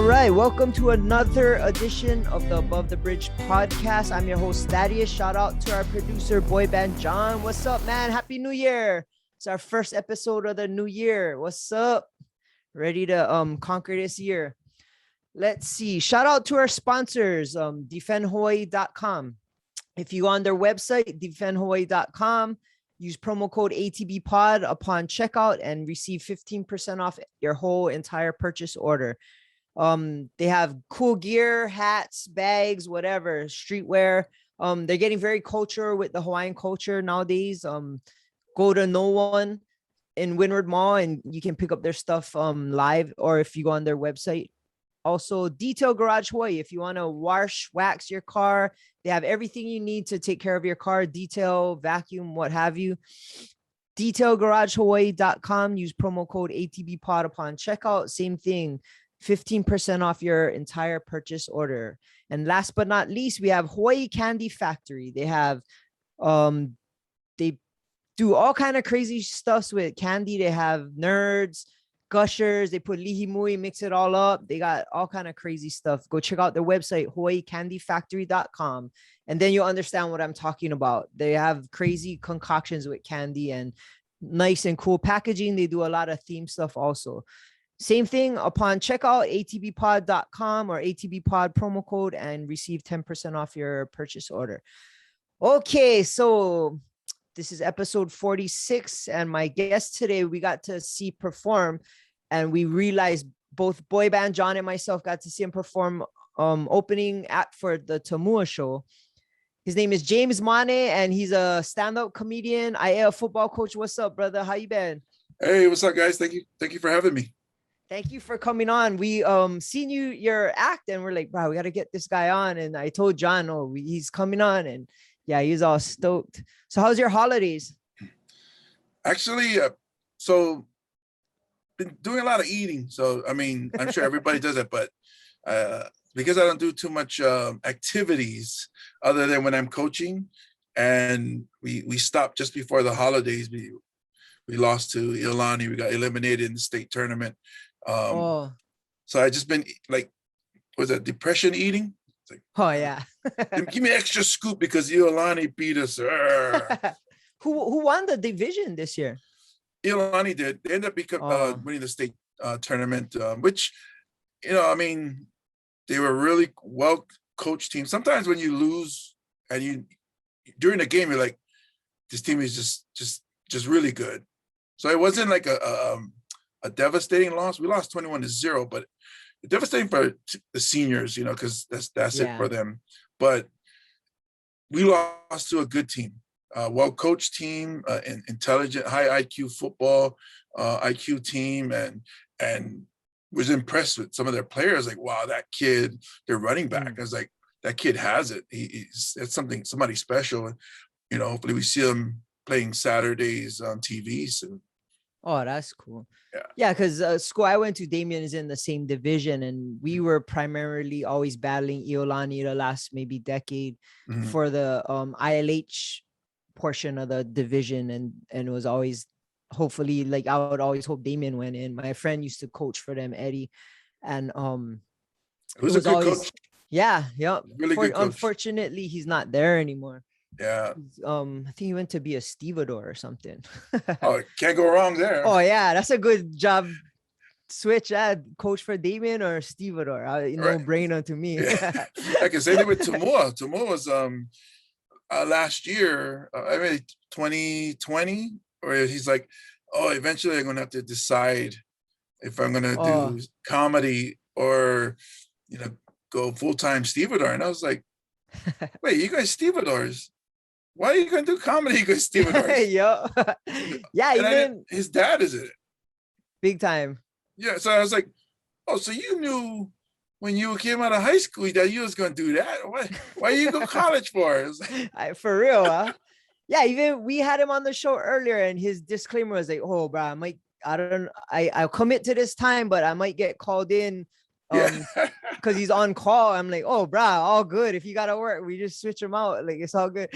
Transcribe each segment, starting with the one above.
right, welcome to another edition of the Above the Bridge podcast. I'm your host, Thaddeus. Shout out to our producer, boy band John. What's up, man? Happy New Year. It's our first episode of the new year. What's up? Ready to conquer this year. Let's see. Shout out to our sponsors, defendhawaii.com. If you go on their website, defendhawaii.com, use promo code ATBpod upon checkout and receive 15% off your whole entire purchase order. They have cool gear, hats, bags, whatever, streetwear. They're getting very cultural with the Hawaiian culture nowadays. Go to No One in Windward Mall and you can pick up their stuff live, or if you go on their website. Also, Detail Garage Hawaii. If you want to wash, wax your car, they have everything you need to take care of your car, detail, vacuum, what have you. DetailGarageHawaii.com. Use promo code ATBpod upon checkout. Same thing, 15% off your entire purchase order. And last but not least, we have Hawaii Candy Factory. They have, they do all kind of crazy stuffs with candy. They have nerds, gushers, they put lihimui, mix it all up. They got all kind of crazy stuff. Go check out their website, hawaiicandyfactory.com, and then you'll understand what I'm talking about. They have crazy concoctions with candy and nice and cool packaging. They do a lot of theme stuff also. Same thing, upon checkout, atbpod.com or atbpod promo code and receive 10% off your purchase order. Okay, so this is episode 46, and my guest today we got to see perform, and we realized both boy band John and myself got to see him perform opening act for the Tamua show. His name is James Mane, and he's a stand-up comedian, IA football coach. What's up, brother? How you been? Hey, what's up, guys? Thank you for having me. Thank you for coming on. We seen your act, and we're like, bro, we got to get this guy on. And I told John, he's coming on, and yeah, he's all stoked. So how's your holidays? Actually, so been doing a lot of eating. So, I mean, I'm sure everybody does it, but because I don't do too much activities other than when I'm coaching, and we stopped just before the holidays. We lost to Iolani. We got eliminated in the state tournament. So I just been like, was it depression eating? Like, oh yeah. Give me extra scoop because Iolani beat us. Who won the division this year? Iolani did. They ended up winning the state tournament, which, I mean, they were a really well coached team. Sometimes when you lose and you during the game, you're like, this team is just really good. So it wasn't like a devastating loss. We lost 21-0, but devastating for the seniors, because that's it for them. But we lost to a good team, well-coached team, intelligent, high IQ football IQ team, and was impressed with some of their players. Like, wow, that kid, their running back. I was like, that kid has it. It's somebody special. And, hopefully we see him playing Saturdays on TV soon. Oh, that's cool. Yeah, because school I went to, Damien, is in the same division, and we were primarily always battling Iolani the last maybe decade for the ILH portion of the division, and it was always, hopefully, like I would always hope Damien went in. My friend used to coach for them, Eddie, and it was a good always, coach. Yeah, really good coach. Unfortunately, he's not there anymore. Yeah. I think he went to be a stevedore or something. Oh, can't go wrong there. Oh yeah, that's a good job switch. Coach for Damien or stevedore. No brainer to me. Yeah. I can say that with Tamua. Tamua was last year, 2020, where he's like, eventually I'm gonna have to decide if I'm gonna do comedy or go full-time stevedore. And I was like, wait, you guys stevedores? Why are you going to do comedy? You guys stevedores? Yo. Yeah, even his dad is in it. Big time. Yeah, so I was like, so you knew when you came out of high school that you was going to do that? Why you go to college for? For real, huh? Yeah, even we had him on the show earlier, and his disclaimer was like, "Oh, bro, I'll commit to this time, but I might get called in because he's on call." I'm like, "Oh, bro, all good. If you gotta work, we just switch him out. Like, it's all good."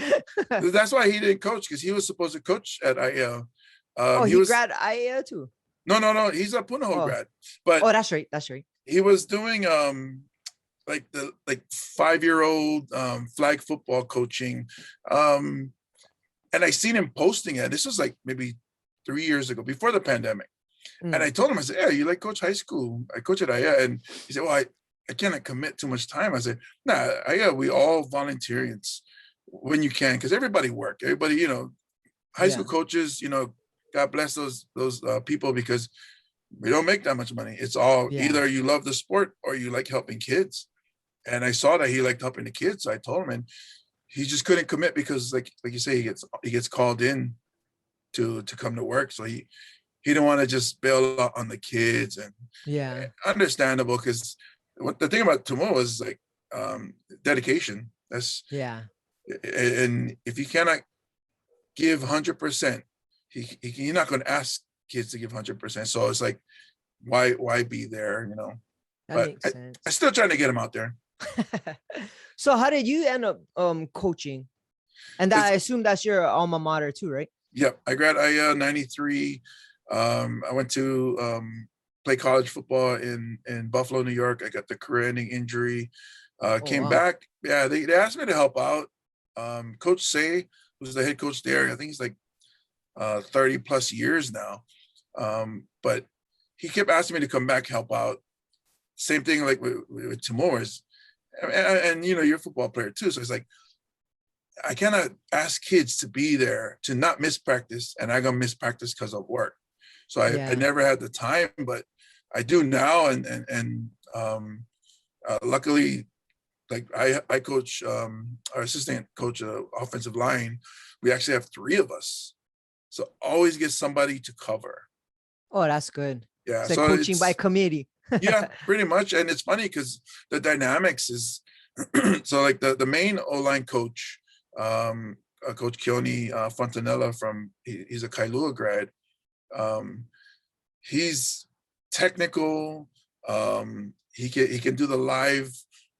That's why he didn't coach, because he was supposed to coach at IAL. He grad IAL too. No. He's a Punahou grad. But that's right. he was doing like 5-year-old flag football coaching. And I seen him posting it. This was like maybe 3 years ago, before the pandemic. And I told him, I said, yeah, you like coach high school? I coach at Aya. And he said, well, I can't commit too much time. I said, nah, Aya, we all volunteers when you can, because everybody work. Everybody, you know, high school coaches, you know, God bless those people, because we don't make that much money. It's all either you love the sport or you like helping kids. And I saw that he liked helping the kids. So I told him, and he just couldn't commit because, like you say, he gets called in to come to work. So he didn't want to just bail out on the kids, and understandable, because the thing about Tomo is like dedication. That's and if you cannot give 100%, you're not going to ask kids to give 100%. So it's like, why be there, you know? That makes sense. I still trying to get him out there. So how did you end up coaching? And I assume that's your alma mater too, right? Yep. I graduated 93. I went to play college football in Buffalo, New York. I got the career-ending injury. Came back. Yeah, they asked me to help out. Coach Say, who's the head coach there, I think he's like 30 plus years now. But he kept asking me to come back, help out. Same thing like with Timor's. And you know, you're a football player too. So it's like, I cannot ask kids to be there, to not miss practice, and I'm gonna miss practice because of work. So I never had the time, but I do now. And luckily, like I coach our assistant coach, offensive line. We actually have 3 of us, so always get somebody to cover. Oh, that's good. Yeah, it's like so coaching by committee. Yeah, pretty much. And it's funny because the dynamics is so like the main O-line coach, Coach Keone Fontanella he's a Kailua grad. He's technical. He can do the live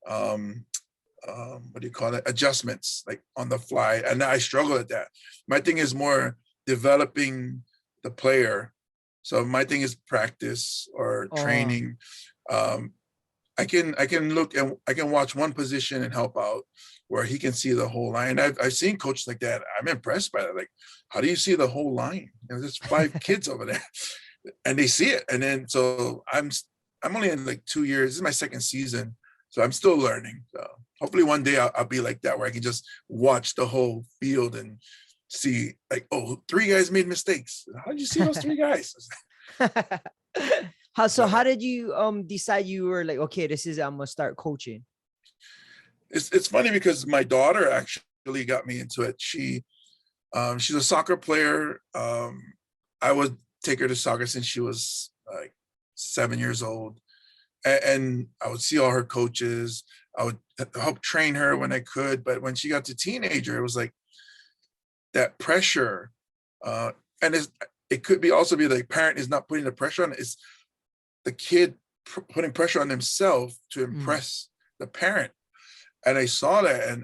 what do you call it, adjustments, like on the fly, and I struggle at that. My thing is more developing the player. So my thing is practice or training. I can look and I can watch one position and help out where he can see the whole line. I've seen coaches like that. I'm impressed by that. Like, how do you see the whole line? You know, there's 5 kids over there, and they see it. And then so I'm only in like 2 years. This is my 2nd season, so I'm still learning. So hopefully one day I'll be like that, where I can just watch the whole field and see like, oh, 3 guys made mistakes. How did you see those 3 guys? How did you decide you were like, okay, I'm gonna start coaching? It's funny because my daughter actually got me into it. She's a soccer player. I would take her to soccer since she was like 7 years old, and I would see all her coaches. I would help train her when I could, but when she got to teenager, it was like that pressure, and it could be also be the parent is not putting the pressure on. It's the kid putting pressure on themselves to impress the parent. And I saw that, and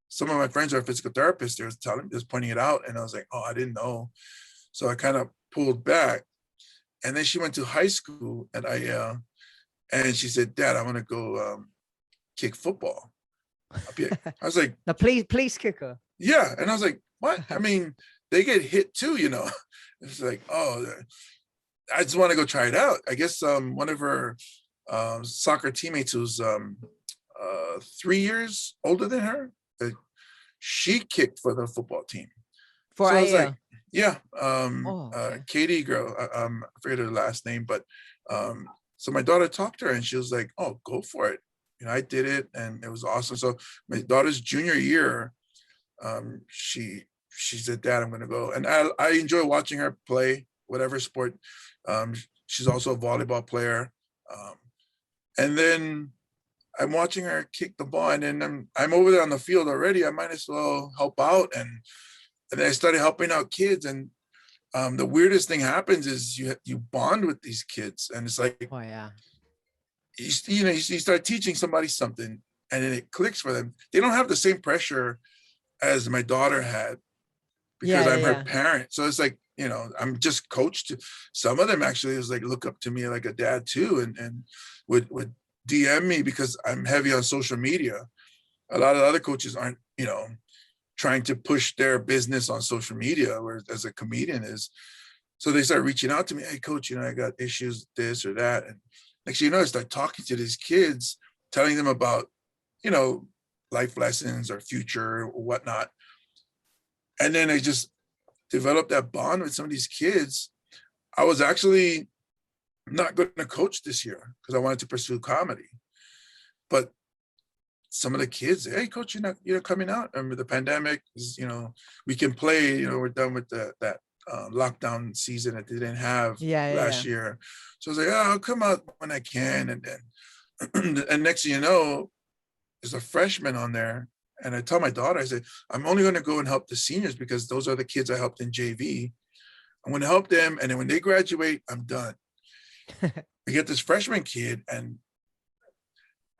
some of my friends are physical therapists. They was pointing it out, and I was like, oh, I didn't know. So I kind of pulled back. And then she went to high school, and and she said, Dad, I want to go kick football. I was like, the place kicker. Yeah, and I was like, what? I mean, they get hit too, you know. It's like, oh, I just want to go try it out. I guess one of her soccer teammates who's 3 years older than her, she kicked for the football team. So I was like, yeah, Katie girl, I forget her last name, but so my daughter talked to her, and she was like, oh, go for it. You know, I did it, and it was awesome. So my daughter's junior year, she said, Dad, I'm going to go. And I enjoy watching her play whatever sport. She's also a volleyball player. And then I'm watching her kick the ball, and then I'm over there on the field already. I might as well help out. And then I started helping out kids. And the weirdest thing happens is you bond with these kids, and it's like, oh yeah, you start teaching somebody something, and then it clicks for them. They don't have the same pressure as my daughter had because I'm her parent. So it's like I'm just coached. Some of them actually is like look up to me like a dad too, and would DM me because I'm heavy on social media. A lot of other coaches aren't, trying to push their business on social media, whereas as a comedian is. So they start reaching out to me, hey coach, I got issues, this or that. And next thing you know, I start talking to these kids, telling them about, life lessons or future or whatnot. And then I just developed that bond with some of these kids. I was actually not going to coach this year because I wanted to pursue comedy. But some of the kids, hey coach, you're coming out. I mean, the pandemic is, we can play, we're done with that lockdown season that they didn't have last year. So I was like, I'll come out when I can. And then, and next thing you know, there's a freshman on there. And I tell my daughter, I said, I'm only going to go and help the seniors because those are the kids I helped in JV. I'm going to help them. And then when they graduate, I'm done. We get this freshman kid and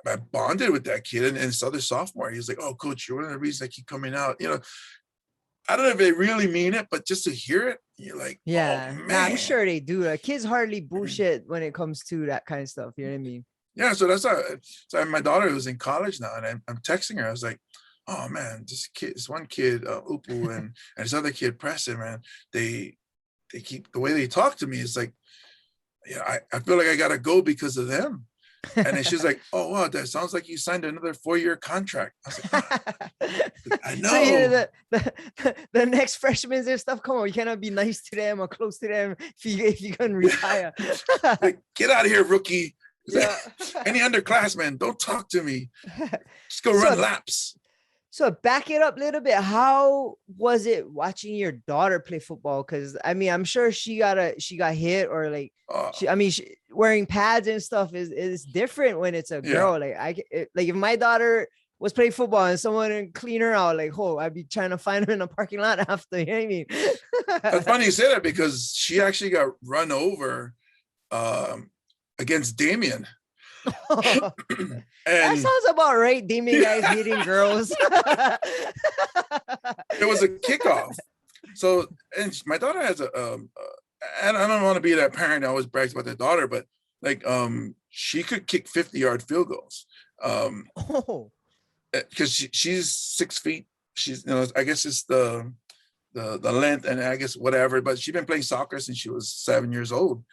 I bonded with that kid, and this other sophomore, he's like, oh, coach, you're one of the reasons I keep coming out. I don't know if they really mean it, but just to hear it, you're like, yeah, oh, man. I'm sure they do. Kids hardly bullshit when it comes to that kind of stuff. You know what I mean? Yeah, so that's how. So my daughter who's in college now, and I'm texting her. I was like, oh man, this one kid, Upu, and this other kid, Preston, man, they keep, the way they talk to me is like, I feel like I gotta go because of them. And then she's like, oh, wow, that sounds like you signed another 4-year contract. I was like, I know. So, the next freshmen and stuff, come on, you cannot be nice to them or close to them if you can retire. Like, get out of here, rookie. Yeah. Any underclassmen, don't talk to me. Just go run laps. So back it up a little bit. How was it watching your daughter play football? Because I mean, I'm sure she got hit or like, wearing pads and stuff is different when it's a girl. Like if my daughter was playing football and someone didn't clean her out, like, I'd be trying to find her in a parking lot after. You know what I mean? That's funny you say that because she actually got run over against Damien. That sounds about right. Damien guys hitting girls. It was a kickoff. So, and my daughter has and I don't want to be that parent that always brags about their daughter, but like, she could kick 50-yard field goals. Because she's 6 feet. She's, I guess it's the length and I guess whatever, but she's been playing soccer since she was 7 years old.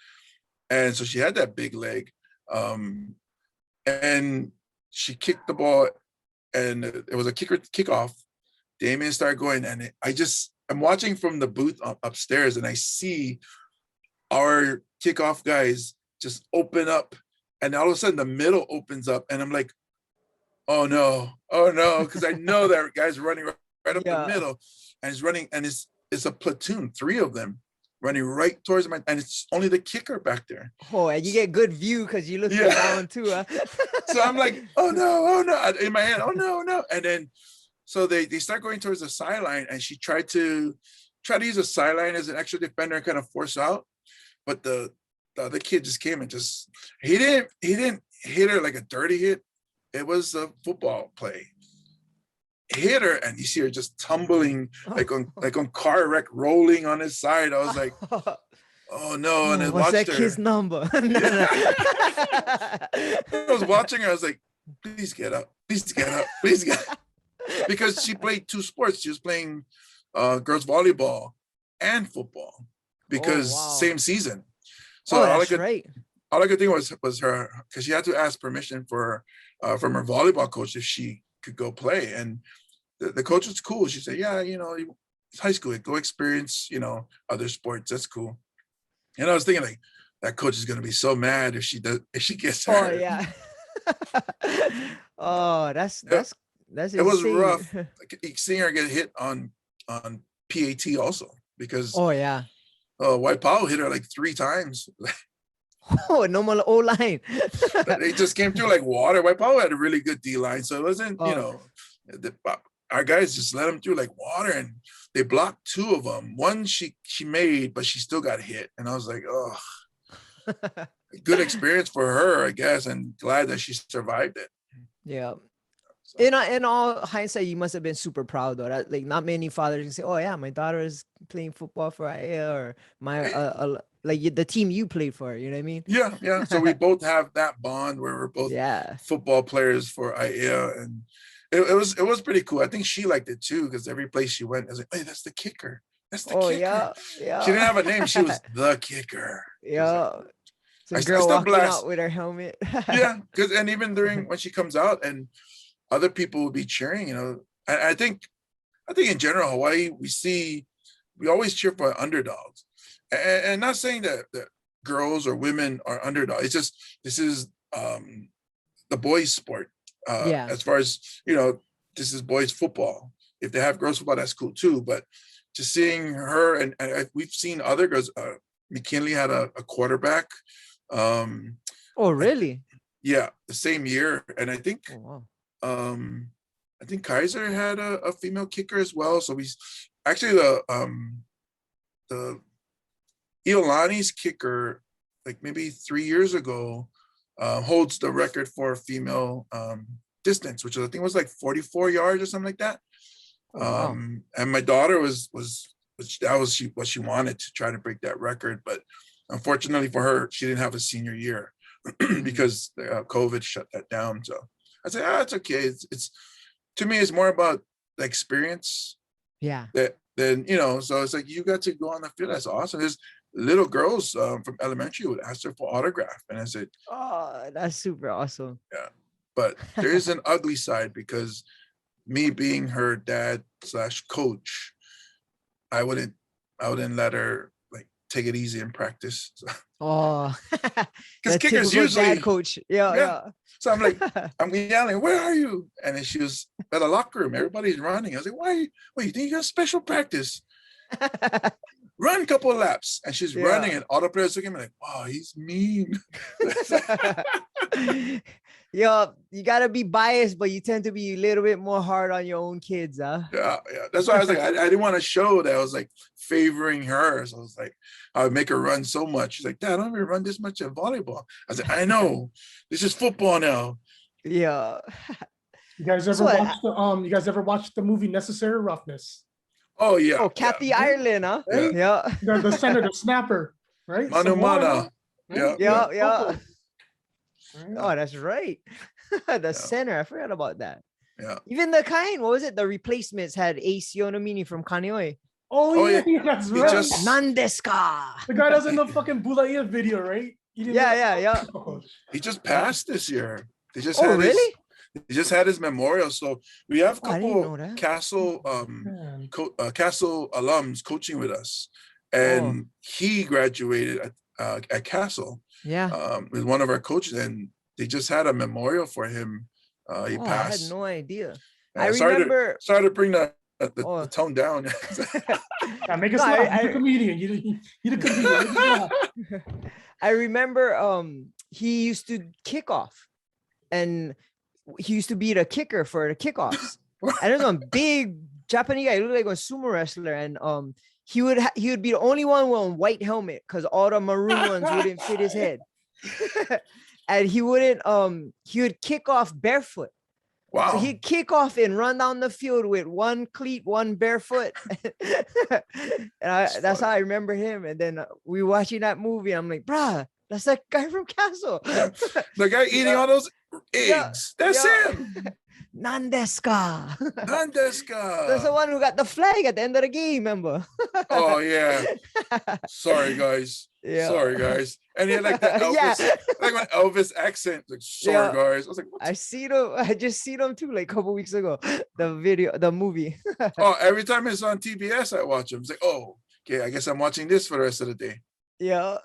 And so she had that big leg. And she kicked the ball and it was a kickoff. Damien started going and I'm watching from the booth upstairs and I see our kickoff guys just open up and all of a sudden the middle opens up and I'm like, oh no, because I know that guy's running right up the middle and he's running and it's a platoon, 3 of them running right towards him and it's only the kicker back there. And you get good view because you look down too. Huh? So I'm like, oh no, in my head, oh no. And then so they start going towards the sideline and she tried to use a sideline as an extra defender and kind of force out. But the other kid just came and he didn't hit her like a dirty hit. It was a football play. Hit her and you see her just tumbling like on car wreck, rolling on his side. I was like, oh no. And I what's watched that kid's number? I was watching her. I was like, please get up. Because she played 2 sports. She was playing girls volleyball and football because same season. So all I could think was her, because she had to ask permission from her volleyball coach if she could go play. And the coach was cool. She said, yeah, it's high school, go experience, other sports. That's cool. And I was thinking like, that coach is going to be so mad if she gets hurt. Oh yeah. That's it was rough. Like, seeing her get hit on PAT also because White Powell hit her like 3 times. Normal O-line. They just came through like water. White Powell had a really good D-line, so it wasn't our guys just let them through like water, and they blocked 2 of them. One she made, but she still got hit, and I was like, oh. Good experience for her, I guess, and glad that she survived it. Yeah. So. In all hindsight, you must have been super proud though. That like not many fathers can say, "Oh yeah, my daughter is playing football for IA," or my like the team you played for. You know what I mean? Yeah. So we both have that bond where we're both football players for IA, and it was pretty cool. I think she liked it too because every place she went, I was like, "Hey, that's the kicker. That's the kicker." Yeah. She didn't have a name. She was the kicker. Yeah. I Some girl still walking blast out with her helmet. Yeah, because and even during when she comes out and other people will be cheering, you know. I think in general Hawaii we always cheer for underdogs, and not saying that girls or women are underdogs. It's just this is the boys' sport. As far as you know, this is boys' football. If they have girls' football, that's cool too. But just seeing her and we've seen other girls. McKinley had a quarterback. Oh, really? Yeah, the same year, and I think oh, wow. I think Kaiser had a female kicker as well. So we actually the Iolani's kicker, like maybe 3 years ago, holds the record for female distance, which I think was like 44 yards or something like that. Wow. And my daughter was that was what she wanted to try to break that record, but unfortunately for her, she didn't have a senior year because COVID shut that down. So I said, it's okay. It's to me, it's more about the experience. Yeah. Then you know, so it's like you got to go on the field. That's awesome. There's little girls from elementary would ask her for autograph, and I said, "Oh, that's super awesome." Yeah, but there is an ugly side because me being her dad / coach, I wouldn't let her like take it easy in practice. So. Oh, because kickers usually dad coach. Yeah. So I'm like, I'm yelling, "Where are you?" And then she was at a locker room. Everybody's running. I was like, "Why? Wait, you think you got special practice? Run a couple of laps." And she's running, and all the players look at me like, "Wow, he's mean." Yo, you gotta be biased, but you tend to be a little bit more hard on your own kids, huh? Yeah. That's why I was like, I didn't want to show that I was like favoring her. So I was like, I would make her run so much. She's like, "Dad, I don't even run this much in volleyball." I said, "I know. This is football now." Yeah. You guys ever watched the movie Necessary Roughness? Oh yeah. Oh, Kathy Ireland, huh? Right? Yeah. The center, the snapper, right? Manu Mana. Right? Yeah. Oh, that's right. The center. I forgot about that. Yeah. Even the what was it? The replacements had Ace Yonomini from Kaneohe. Oh yeah, that's right. Nandeska. The guy that's in the fucking Bulaia video, right? Yeah. He just passed this year. They just he just had his memorial. So we have a couple Castle Castle alums coaching with us, and he graduated at Castle. Yeah. With one of our coaches, and they just had a memorial for him. He passed. I had no idea. I remember. Sorry to bring the tone down. Make us laugh. You're a comedian. You're a comedian. I remember he used to kick off, and he used to be the kicker for the kickoffs. And there's one big Japanese guy, he looked like a sumo wrestler, and he would be the only one with a white helmet because all the maroon ones wouldn't fit his head. And he would kick off barefoot. Wow. So he'd kick off and run down the field with one cleat, one barefoot. That's how I remember him. And then we were watching that movie. I'm like, bruh, that's that guy from Castle. The guy eating all those eggs. That's him. Nandeska. Nandeska. That's the one who got the flag at the end of the game, remember? Oh, yeah. Sorry, guys. Yeah. Sorry, guys. And he had like the Elvis, like my Elvis accent. Like, sorry, guys. I was like, I just seen them too, like a couple weeks ago. The movie. Oh, every time it's on TBS, I watch them. It's like, oh, okay, I guess I'm watching this for the rest of the day. Yeah.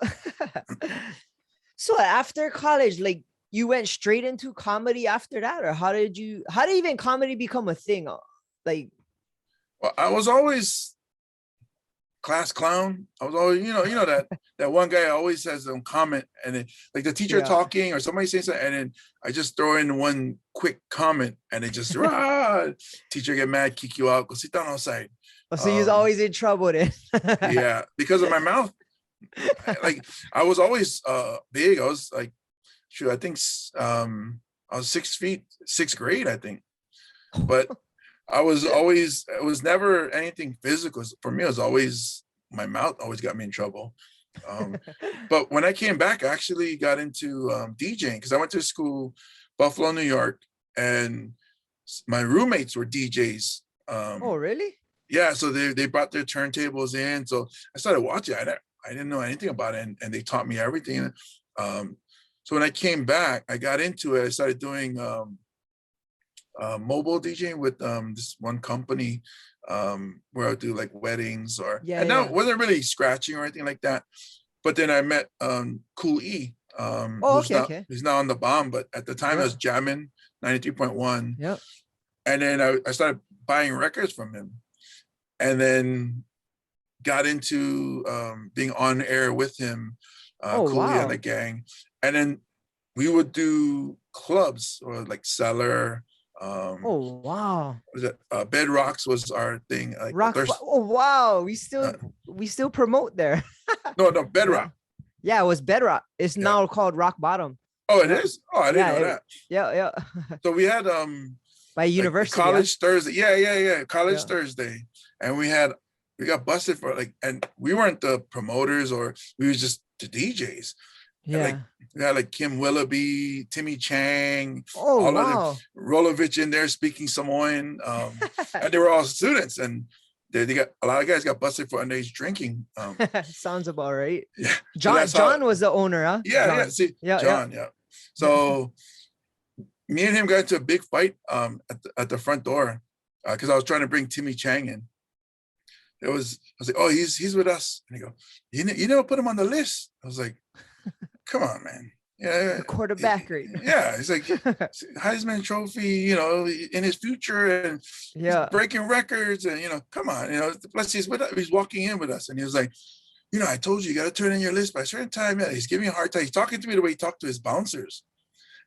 So after college, like, you went straight into comedy after that, or how did even comedy become a thing? Like, well, I was always class clown. I was always, you know that one guy always has some comment, and then like the teacher talking or somebody saying something, and then I just throw in one quick comment, and it just teacher get mad, kick you out, go sit down outside. Oh, so you're always in trouble then. Yeah, because of my mouth. Like I was always big. I was like, shoot, I think I was 6 feet, 6th grade, I think. but I was always, it was never anything physical. For me, it was always, my mouth always got me in trouble. But when I came back, I actually got into DJing because I went to school, Buffalo, New York, and my roommates were DJs. Oh, really? Yeah, so they brought their turntables in. So I started watching. I didn't know anything about it, and they taught me everything. So when I came back, I got into it. I started doing mobile DJing with this one company where I do like weddings and now it wasn't really scratching or anything like that. But then I met Cool E, who's now on the bomb, but at the time it was jamming 93.1. Yep. And then I started buying records from him, and then got into being on air with him, Cool E and the gang. And then we would do clubs or like Cellar. Oh wow! Was it Bedrocks was our thing? Like oh wow! We still promote there. No, Bedrock. Yeah, it was Bedrock. It's now called Rock Bottom. Oh, it is. Oh, I didn't know that. Yeah. So we had by university college Thursday. Yeah. College Thursday, and we got busted for and we weren't the promoters, or we was just the DJs. Yeah. And we had like Kim Willoughby, Timmy Chang, all of them, Rolovich in there speaking Samoan, and they were all students, and they got a lot of guys got busted for underage drinking. Sounds about right. Yeah, John was the owner, huh? Yeah. See, John. Yeah. So me and him got into a big fight at the front door because I was trying to bring Timmy Chang in. I was like, oh, he's with us, and he go, you never put him on the list. I was like, come on, man. Yeah, the quarterback, right? Yeah, he's like Heisman Trophy, in his future, and he's breaking records, and come on, plus he's walking in with us, and he was like, I told you got to turn in your list by a certain time. Yeah, he's giving me a hard time. He's talking to me the way he talked to his bouncers,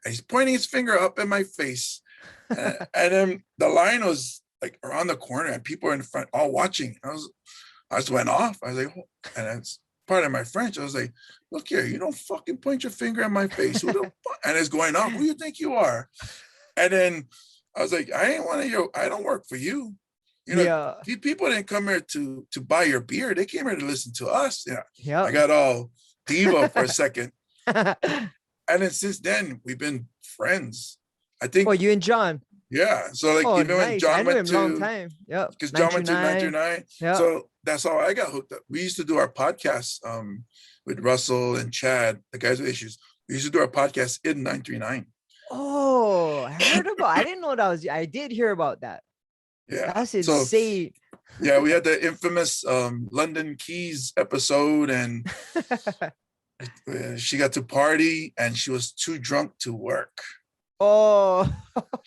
and he's pointing his finger up in my face, and then the line was like around the corner, and people are in front all watching. I just went off. I was like, oh, and that's part of my French. I was like, look here, you don't fucking point your finger at my face. And it's going off. Who do you think you are? And then I was like, I ain't one of your, I don't work for you. These people didn't come here to buy your beer. They came here to listen to us. Yeah. I got all diva for a second. And then since then, we've been friends. I think. Oh, you and John. Yeah. So like even when John went to, long time. Yeah. Because John went to 99. Yeah. So that's how I got hooked up. We used to do our podcast with Russell and Chad, the guys with issues. We used to do our podcast in 939. Oh, I heard about. I didn't know that was. I did hear about that. Yeah, that's insane. Yeah, we had the infamous London Keys episode, and she got to party, and she was too drunk to work. Oh,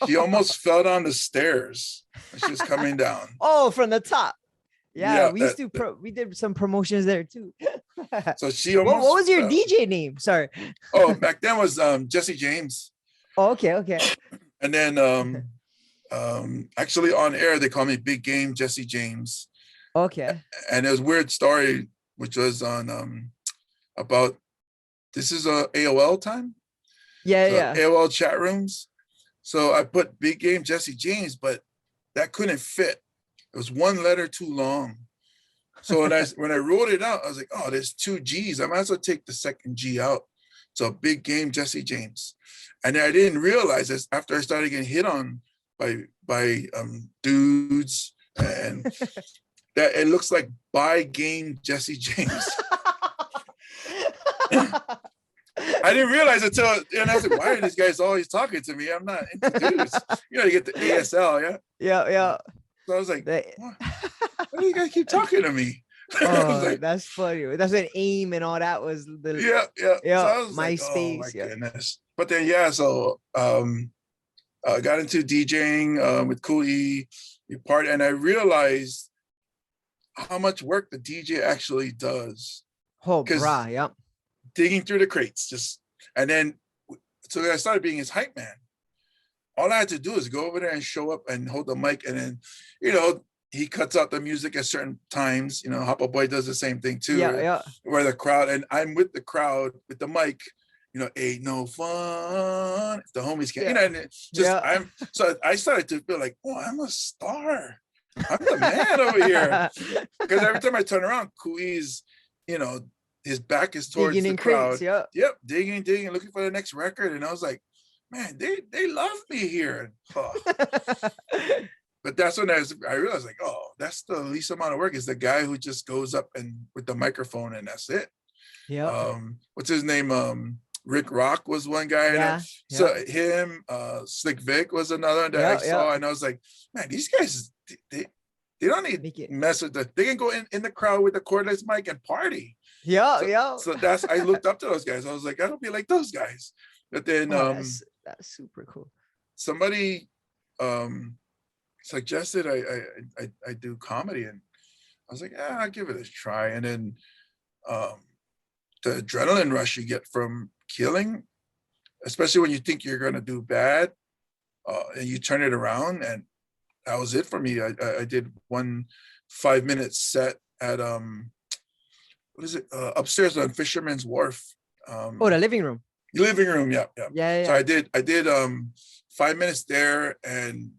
she almost fell down the stairs. She was coming down. Oh, from the top. Yeah, we used to. We did some promotions there too. So she almost. What was your DJ name? Sorry. Oh, back then was Jesse James. Oh, okay. And then actually on air they call me Big Game Jesse James. Okay. And there was a weird story which was on about, this is a AOL time. Yeah. AOL chat rooms. So I put Big Game Jesse James, but that couldn't fit. It was one letter too long. So when I wrote it out, I was like, oh, there's two G's. I might as well take the second G out. So Big Game Jesse James. And I didn't realize this after I started getting hit on by dudes, and that it looks like by Game Jesse James. I didn't realize it and I was like, why are these guys always talking to me? I'm not into dudes. You get the ASL, yeah? Yeah. So I was like, why do you guys keep talking to me? Oh, like, that's funny. That's an AIM and all that was the So I was MySpace. Like, oh my goodness. But then so got into DJing with Cool E, and I realized how much work the DJ actually does. Oh, brah, yeah. Digging through the crates, and then so I started being his hype man. All I had to do is go over there and show up and hold the mic, and then, he cuts out the music at certain times. Hoppa Boy does the same thing too. Yeah. Where the crowd, and I'm with the crowd with the mic, ain't no fun if the homies can't, Yeah. and it's just, so I started to feel like, oh, I'm a star. I'm the man over here. Because every time I turn around, Kui's, his back is towards Digging the in crowd. crates, yep. Yep, digging, looking for the next record. And I was like, man, they love me here. Oh. But that's when I realized, like, oh, that's the least amount of work, is the guy who just goes up and with the microphone and that's it. Yeah. What's his name? Rick Rock was one guy. Yeah. So him, Slick Vic was another one that I saw. And I was like, man, these guys, they don't need to mess with they can go in the crowd with the cordless mic and party. So I looked up to those guys. I was like, I don't be like those guys. But then that's super cool. Somebody suggested I do comedy, and I was like, I'll give it a try. And then the adrenaline rush you get from killing, especially when you think you're going to do bad, and you turn it around, and that was it for me. I did 1 5-minute set at what is it, upstairs on Fisherman's Wharf. The living room. Living room, yeah. So I did 5 minutes there, and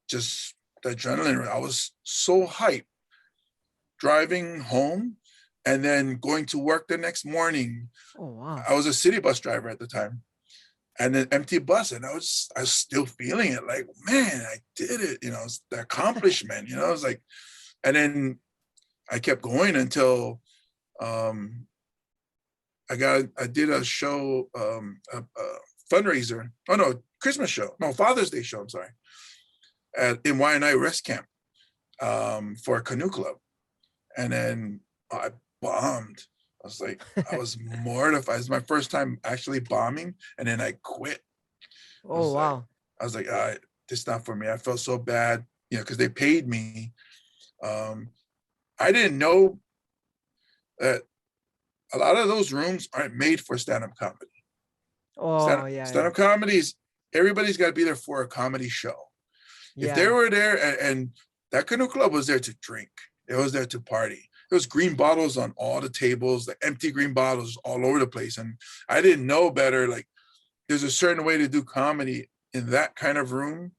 just the adrenaline. I was so hyped driving home and then going to work the next morning. Oh wow. I was a city bus driver at the time, and an empty bus, and I was still feeling it, like, man, I did it, it's the accomplishment, I was like, and then I kept going until I did a show, a fundraiser. Oh no, Christmas show. No, Father's Day show. I'm sorry. In Waianae Rest Camp, for a canoe club, and then I bombed. I was mortified. It was my first time actually bombing, and then I quit. Oh wow. I was like, this is not for me. I felt so bad, because they paid me. I didn't know that a lot of those rooms aren't made for stand-up comedy. Stand-up comedies, everybody's got to be there for a comedy show. If they were there, and that canoe club was there to drink, it was there to party. There was green bottles on all the tables, the empty green bottles all over the place. And I didn't know better. Like, there's a certain way to do comedy in that kind of room,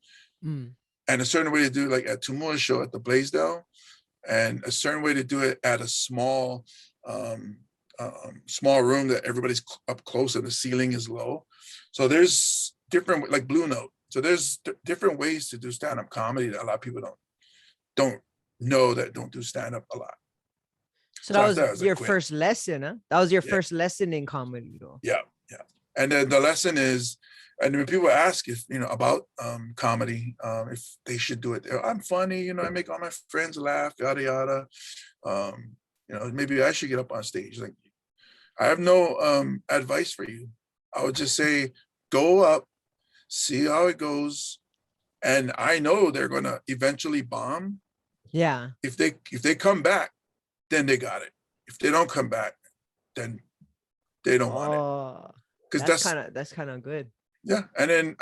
and a certain way to do, like, at Tumua's show at the Blaisdell, and a certain way to do it at a small room that everybody's up close and the ceiling is low. So there's different, like Blue Note. So there's different ways to do stand-up comedy that a lot of people don't know, that don't do stand-up a lot. So that was your first lesson, huh? That was your first lesson in comedy, though. Yeah. And then the lesson is, and when people ask if, about comedy, if they should do it, I'm funny, I make all my friends laugh, yada, yada. Maybe I should get up on stage. Like, I have no advice for you. I would just say, go up, see how it goes. And I know they're going to eventually bomb. Yeah. If they come back, then they got it. If they don't come back, then they don't want it. Because that's kind of good. Yeah. And then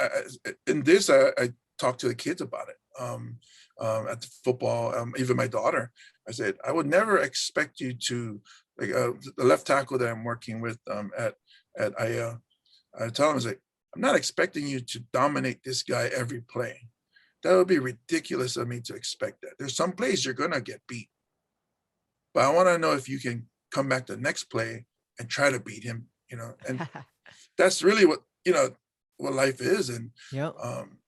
in this, I talked to the kids about it. At the football, even my daughter, I said, I would never expect you to, like, the left tackle that I'm working with at IA, I tell him, I was like, I'm not expecting you to dominate this guy every play. That would be ridiculous of me to expect that. There's some plays you're gonna get beat, but I want to know if you can come back the next play and try to beat him. And that's really what what life is. And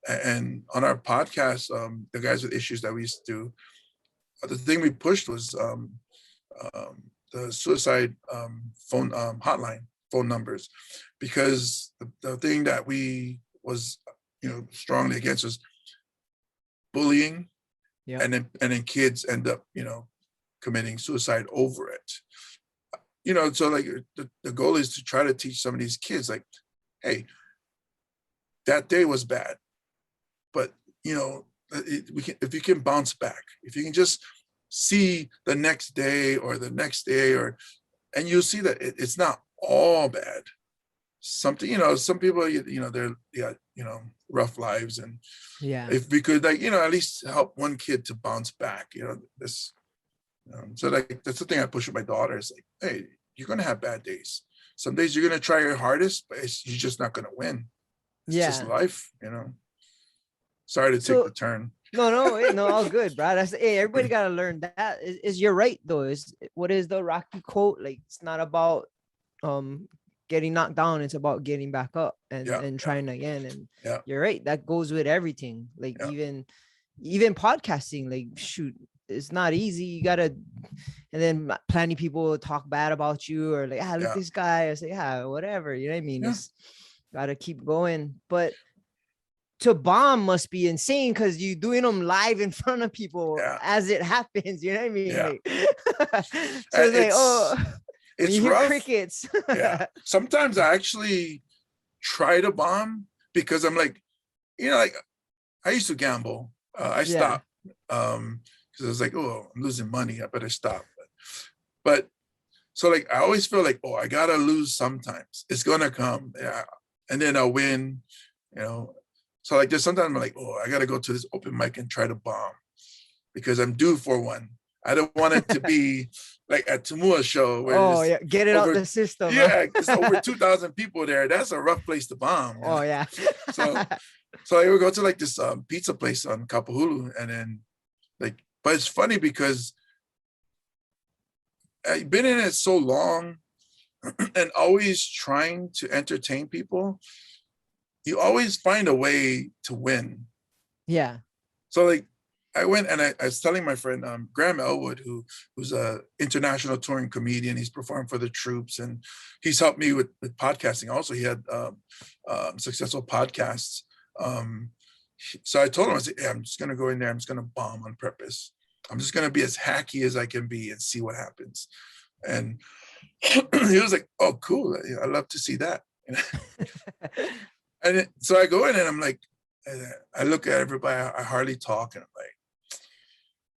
and on our podcast, the Guys with Issues that we used to do, the thing we pushed was the suicide phone hotline phone numbers, because the thing that we was strongly against was bullying, and then kids end up committing suicide over it. So like the goal is to try to teach some of these kids, like, hey, that day was bad, but if you can bounce back, if you can just see the next day or the next day, and you'll see that it's not all bad. Something, some people, they're rough lives, and if we could, like, at least help one kid to bounce back, this. So like that's the thing I push with my daughter is like, hey, you're gonna have bad days. some days you're gonna try your hardest, but you're just not gonna win. It's just life, you know. Sorry to take the turn. No, all good, bro. That's everybody gotta learn that. Is you're right though. What is the Rocky quote? Like, it's not about getting knocked down, it's about getting back up and trying again. And you're right, that goes with everything. Like even podcasting, like, shoot, it's not easy. You gotta, and then plenty of people talk bad about you, or like, look this guy, I say, whatever, you know what I mean? It's gotta keep going. But to bomb must be insane, because you're doing them live in front of people as it happens, you know what I mean? Like, so it's like, it's you rough. Hear crickets. Sometimes I actually try to bomb because I'm like, you know, like, I used to gamble. I stopped because I was like, oh, I'm losing money, I better stop. But so, like, I always feel like, oh, I gotta lose sometimes. It's gonna come, and then I'll win, you know. So, like, there's sometimes I'm like, oh, I gotta go to this open mic and try to bomb because I'm due for one. I don't want it to be like at Tumua's show where get it out the system. It's over 2,000 people there. That's a rough place to bomb. Oh yeah. So I would go to like this pizza place on Kapahulu, and then like, but it's funny because I've been in it so long and always trying to entertain people. You always find a way to win. Yeah. So like, I went and I was telling my friend Graham Elwood, who's a international touring comedian. He's performed for the troops, and he's helped me with podcasting. Also, he had successful podcasts. So I told him, I said, hey, I'm just gonna go in there. I'm just gonna bomb on purpose. I'm just gonna be as hacky as I can be and see what happens. And he was like, oh, cool. I love to see that. And so I go in and I'm like, I look at everybody. I hardly talk, and I'm like,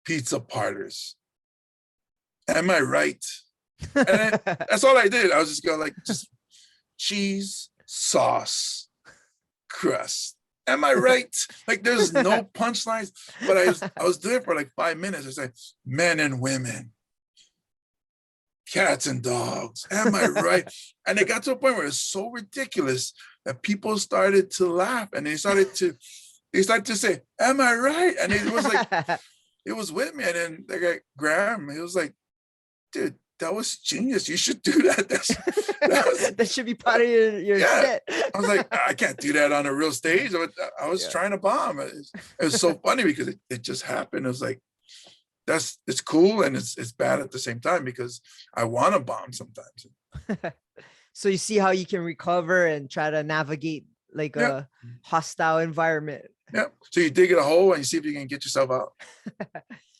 pizza parlors. Am I right? And that's all I did. I was just going like, just cheese, sauce, crust. Am I right? Like, there's no punchlines, but I was doing it for like 5 minutes. I said, men and women, cats and dogs. Am I right? And it got to a point where it's so ridiculous that people started to laugh, and they started to say, am I right? And it was like, it was with me. And then the guy, Graham, he was like, dude, that was genius. You should do that. That should be part of your set. I was like, I can't do that on a real stage. I was trying to bomb. It was so funny because it just happened. It was like, it's cool and it's bad at the same time because I want to bomb sometimes. So you see how you can recover and try to navigate like a hostile environment. Yeah. So you dig in a hole and you see if you can get yourself out.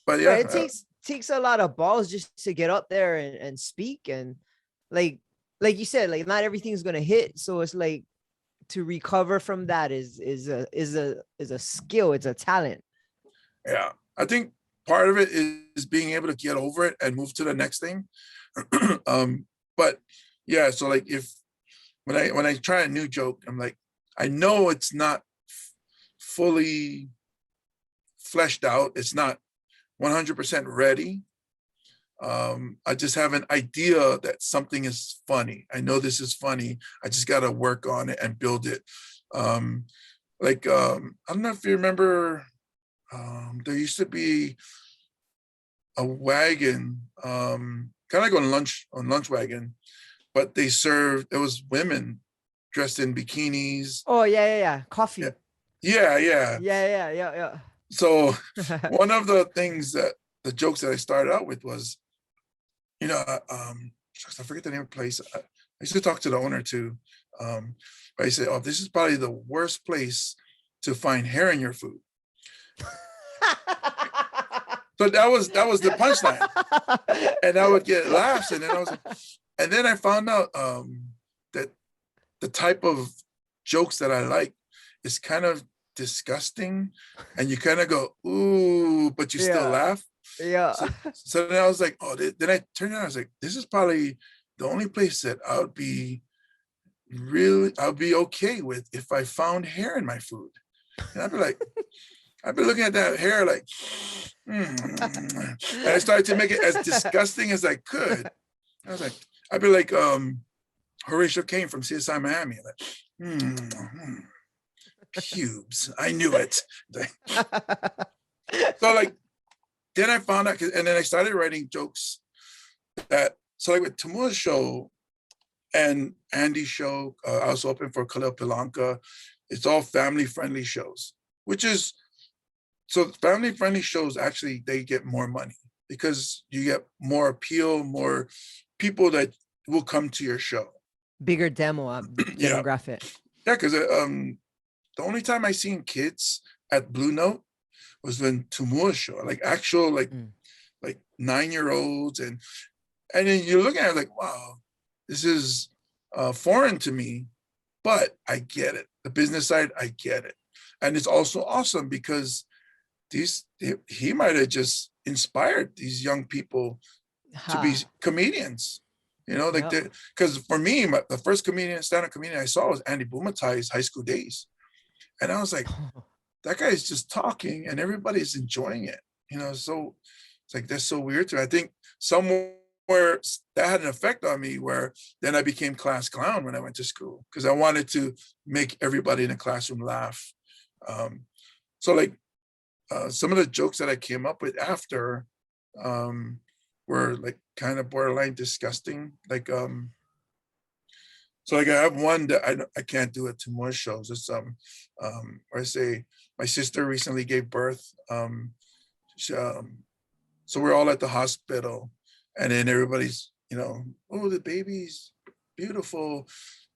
But yeah, it takes a lot of balls just to get up there and speak, and like you said, like, not everything's gonna hit. So it's like, to recover from that is a skill. It's a talent. Yeah, I think part of it is being able to get over it and move to the next thing. But yeah, so like, when I try a new joke, I'm like, I know it's not fully fleshed out. It's not 100% ready. I just have an idea that something is funny. I know this is funny. I just got to work on it and build it. I don't know if you remember, there used to be a wagon, kind of like on lunch wagon, but there was women dressed in bikinis. Oh yeah. Coffee. Yeah. So one of the things the jokes that I started out with was, I forget the name of the place. I used to talk to the owner too. But I said, oh, this is probably the worst place to find hair in your food. So that was the punchline. And I would get laughs. And then I found out that the type of jokes that I like is kind of disgusting, and you kind of go, ooh, but you still laugh. Yeah. So then I was like, oh, then I turned around, I was like, this is probably the only place that I'll be okay with if I found hair in my food. And I'd be like, I've been looking at that hair like, and I started to make it as disgusting as I could. I was like, I'd be like, Horatio Kane from CSI Miami. Like, pubes. I knew it. So like, then I found out, and then I started writing jokes so like with Tamua's show and Andy's show, I was open for Khalil Pilanka. It's all family friendly shows, which is, so family friendly shows, actually, they get more money because you get more appeal, more people that will come to your show. Bigger demographic. Yeah, because the only time I seen kids at Blue Note was when Tamua's show, like actual like 9-year-olds, and then you're looking at it like, wow, this is foreign to me, but I get it. The business side, I get it, and it's also awesome because he might have just inspired these young people to be comedians. You know, like because for me, the first stand-up comedian I saw was Andy Bumatai's High School Days, and I was like, that guy's just talking and everybody's enjoying it. You know, so it's like, that's so weird to me. I think somewhere that had an effect on me, where then I became class clown when I went to school, because I wanted to make everybody in the classroom laugh. So like some of the jokes that I came up with after were like kind of borderline disgusting. Like so like I have one that I can't do it to more shows. It's where I say my sister recently gave birth. So we're all at the hospital, and then everybody's, you know, oh, the baby's beautiful.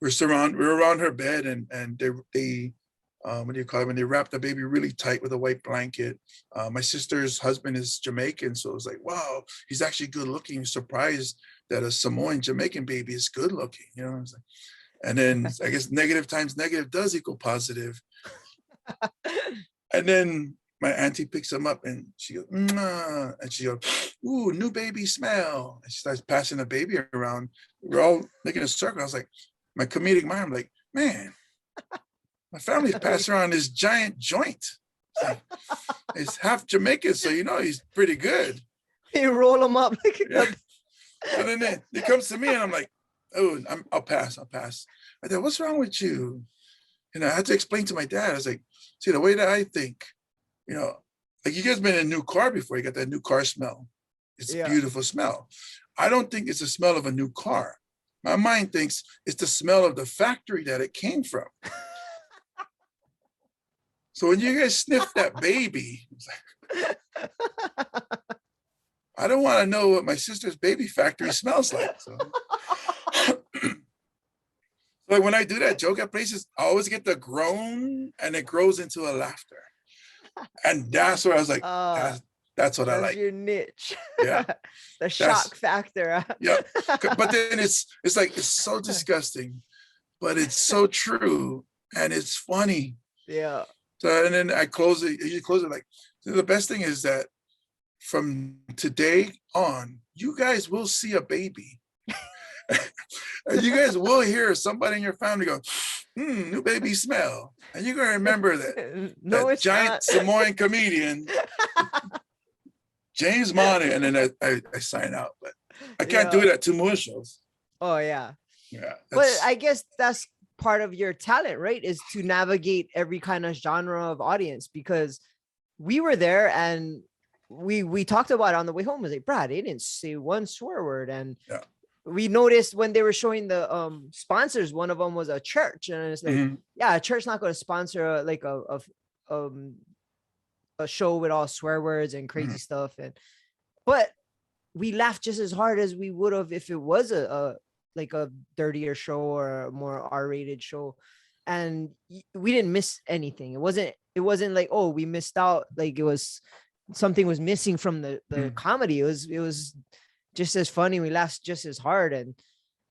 We're around her bed, and they what do you call it, when they wrap the baby really tight with a white blanket. My sister's husband is Jamaican, so it was like, wow, he's actually good looking. Surprised that a Samoan Jamaican baby is good looking, you know. Like, and then I guess negative times negative does equal positive. And then my auntie picks him up and she goes, "Mwah," and she goes, ooh, new baby smell. And she starts passing the baby around. We're all making a circle. I was like, my comedic mind, I'm like, man, my family's passing around this giant joint. It's half Jamaican, so you know he's pretty good. You roll him up. And then it comes to me, and I'm like, oh, I'll pass. I thought, what's wrong with you? And I had to explain to my dad. I was like, see, the way that I think, you know, like, you guys been in a new car before. You got that new car smell. It's a beautiful smell. I don't think it's the smell of a new car. My mind thinks it's the smell of the factory that it came from. So when you guys sniff that baby, it's like, I don't want to know what my sister's baby factory smells like. So like when I do that joke at places, I always get the groan, and it grows into a laughter. And that's where I was like, that's what I like. Your niche. Yeah. The shock factor. Yeah. But then it's like, it's so disgusting, but it's so true, and it's funny. Yeah. So, and then I close it, you close it like, the best thing is that from today on, you guys will see a baby. And you guys will hear somebody in your family go, new baby smell. And you're going to remember that, that giant Samoan comedian, James Money. And then I sign out. But I can't do it at 2 more shows. Oh, yeah. Yeah. But I guess that's part of your talent, right? Is to navigate every kind of genre of audience, because we were there and we talked about it on the way home. I was like, Brad, they didn't say one swear word. And we noticed when they were showing the sponsors, one of them was a church, and it's like, yeah, a church not going to sponsor like a show with all swear words and crazy stuff. But we laughed just as hard as we would have if it was a like a dirtier show or a more R-rated show, and we didn't miss anything. It wasn't like, oh, we missed out. Like, it was something was missing from the comedy. It was just as funny. We laughed just as hard. And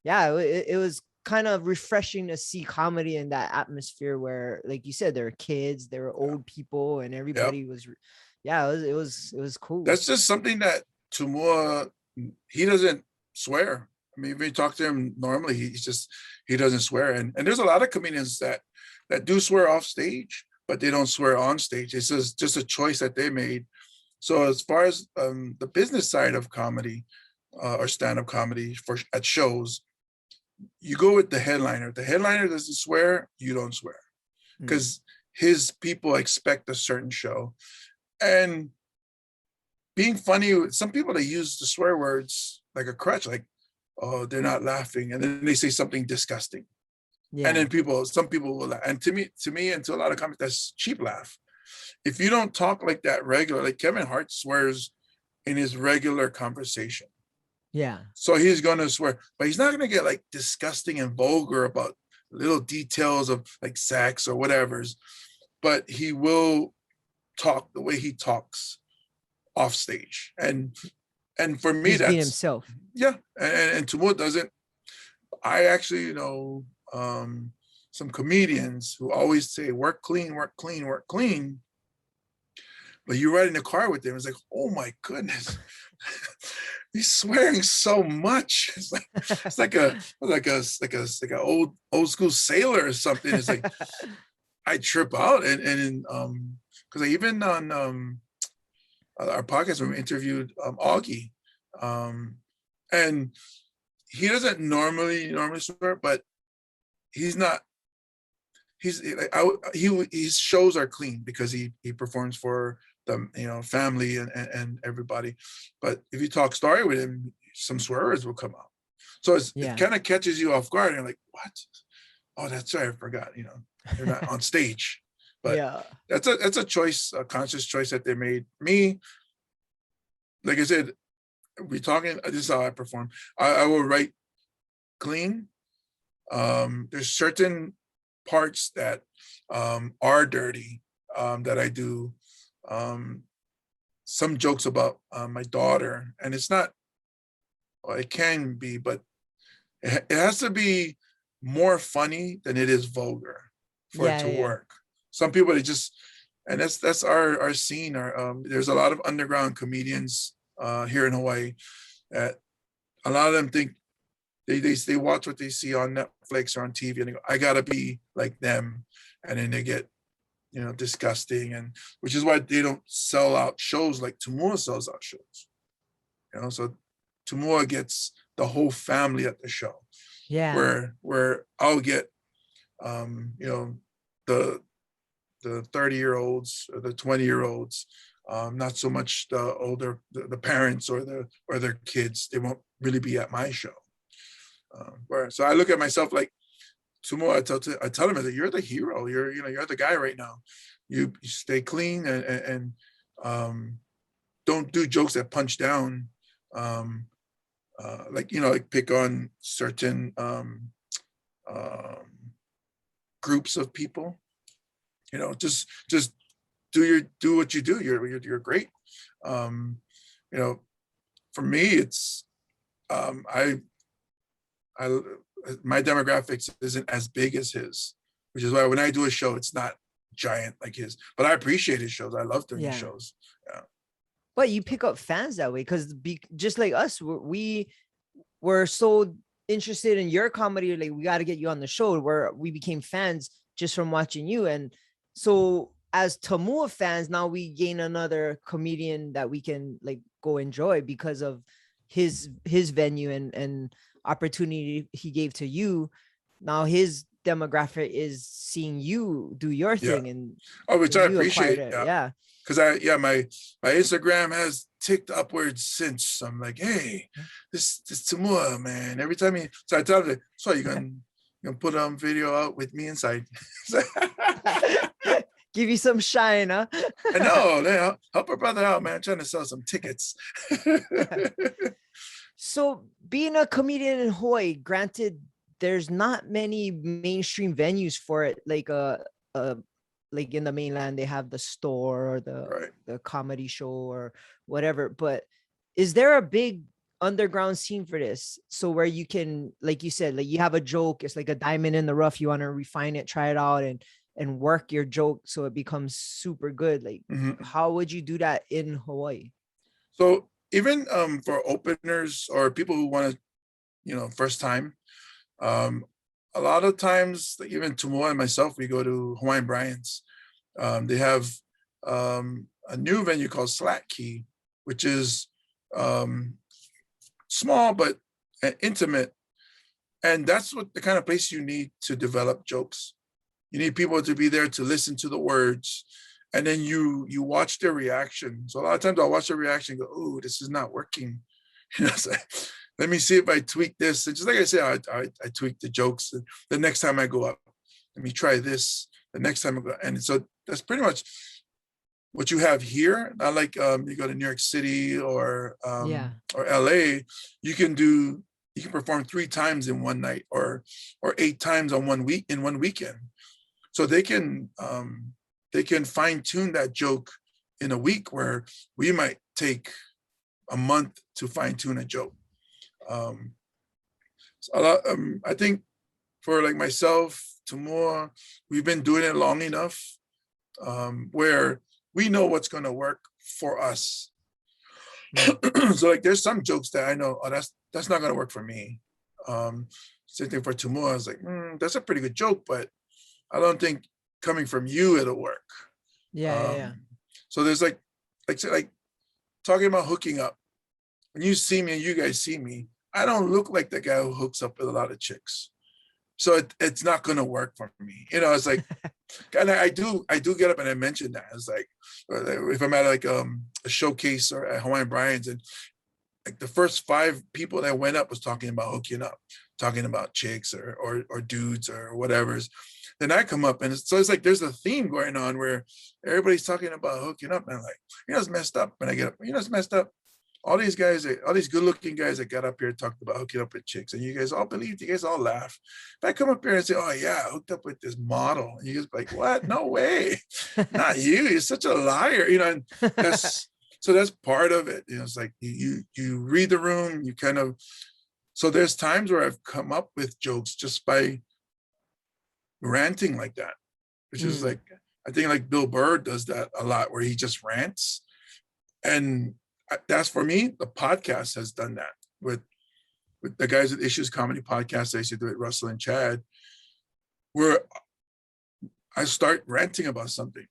yeah, it was kind of refreshing to see comedy in that atmosphere where, like you said, there were kids, there were old people, and everybody was, it was cool. That's just something that Tumua, he doesn't swear. I mean, if you talk to him normally, he doesn't swear. And there's a lot of comedians that do swear off stage, but they don't swear on stage. It's just a choice that they made. So as far as the business side of comedy, or stand-up comedy at shows, you go with the headliner. If the headliner doesn't swear, you don't swear, because his people expect a certain show. And being funny, some people, they use the swear words like a crutch, like, oh, they're not laughing, and then they say something disgusting. Yeah. And then some people will laugh. And to me, and to a lot of comics, that's cheap laugh. If you don't talk like that regular, like Kevin Hart swears in his regular conversation. Yeah. So he's gonna swear, but he's not gonna get like disgusting and vulgar about little details of like sex or whatever's, but he will talk the way he talks off stage. And for me, he's being himself. Yeah. And Tumua doesn't. I actually know some comedians who always say work clean, work clean, work clean. But you ride in the car with them, it's like, oh my goodness, he's swearing so much. It's like a old school sailor or something. It's like I trip out, and because even on our podcast when we interviewed Augie, and he doesn't normally swear, but he's not. His shows are clean because he performs for the family and everybody. But if you talk story with him, some swears will come out. So it kind of catches you off guard. And you're like, what? Oh, that's right, I forgot. They're not on stage. But that's a choice, a conscious choice that they made. Me, like I said, this is how I perform. I will write clean. There's certain parts that are dirty that I do. Some jokes about my daughter, and it's not, well, it can be, but it has to be more funny than it is vulgar for it to work. Some people, they just, and that's our scene. There's a lot of underground comedians here in Hawaii that a lot of them think they watch what they see on Netflix or on TV and they go, I gotta be like them, and then they get disgusting, and which is why they don't sell out shows like Tumua sells out shows. So Tumua gets the whole family at the show. Yeah. Where I'll get the 30-year-olds or the 20-year-olds, not so much the older the parents or their kids. They won't really be at my show. So I look at myself like Tumua, I tell him that you're the hero. You're the guy right now. You stay clean and don't do jokes that punch down. Like pick on certain groups of people. Just do what you do. You're great. For me, it's my demographics isn't as big as his, which is why when I do a show, it's not giant like his. But I appreciate his shows. I love doing his shows. Yeah. But you pick up fans that way because just like us, we were so interested in your comedy. Like, we got to get you on the show. Where we became fans just from watching you. And so as Tumua fans, now we gain another comedian that we can like go enjoy because of his venue and opportunity he gave to you. Now his demographic is seeing you do your thing, and which I appreciate. Because my Instagram has ticked upwards since. I'm like, hey, this Tumua, man. Every time so I tell him, so you gonna put video out with me inside. Give you some shine, huh? I know, help our brother out, man. I'm trying to sell some tickets. So being a comedian in Hawaii, granted, there's not many mainstream venues for it. Like like in the mainland, they have the store or the comedy show or whatever. But is there a big underground scene for this? So where you can, like you said, like you have a joke, it's like a diamond in the rough. You want to refine it, try it out, and work your joke so it becomes super good. Like, how would you do that in Hawaii? So even for openers or people who want to, first time, a lot of times, like even Tumua and myself, we go to Hawaiian Brian's. They have a new venue called Slack Key, which is small but intimate. And that's what the kind of place you need to develop jokes. You need people to be there to listen to the words, and then you watch their reaction. So a lot of times I'll watch their reaction and go, oh, this is not working. It's like, let me see if I tweak this. And just like I said, I tweak the jokes. The next time I go up, let me try this. The next time I go, and so that's pretty much what you have here. Not like you go to New York City or LA, you can perform 3 times in one night or 8 times on 1 week in one weekend. So they can fine tune that joke in a week, where we might take a month to fine tune a joke. I think for like myself, Tamua, we've been doing it long enough where we know what's going to work for us. So like there's some jokes that I know, oh, that's not going to work for me. Same thing for Tamua. I was like, that's a pretty good joke, but I don't think coming from you it'll work. Yeah. So there's like talking about hooking up. When you see me and you guys see me, I don't look like the guy who hooks up with a lot of chicks. So it's not gonna work for me. It's like, and I do get up and I mention that. It's like, if I'm at like a showcase or at Hawaiian Brian's, and like the first 5 people that went up was talking about hooking up, talking about chicks or dudes or whatever's. Then I come up, and so it's like there's a theme going on where everybody's talking about hooking up, and I'm like, it's messed up. And I get up, it's messed up. All these guys, all these good-looking guys that got up here talked about hooking up with chicks, and you guys all believed, you guys all laugh. If I come up here and say, oh yeah, I hooked up with this model, and you guys like, what? No way, not you. You're such a liar, and that's part of it. It's like you read the room, you kind of. So there's times where I've come up with jokes just by ranting like that, which is like, I think like Bill Burr does that a lot, where he just rants. And that's, for me, the podcast has done that with the guys at Issues Comedy Podcast. I used to do it, Russell and Chad, where I start ranting about something.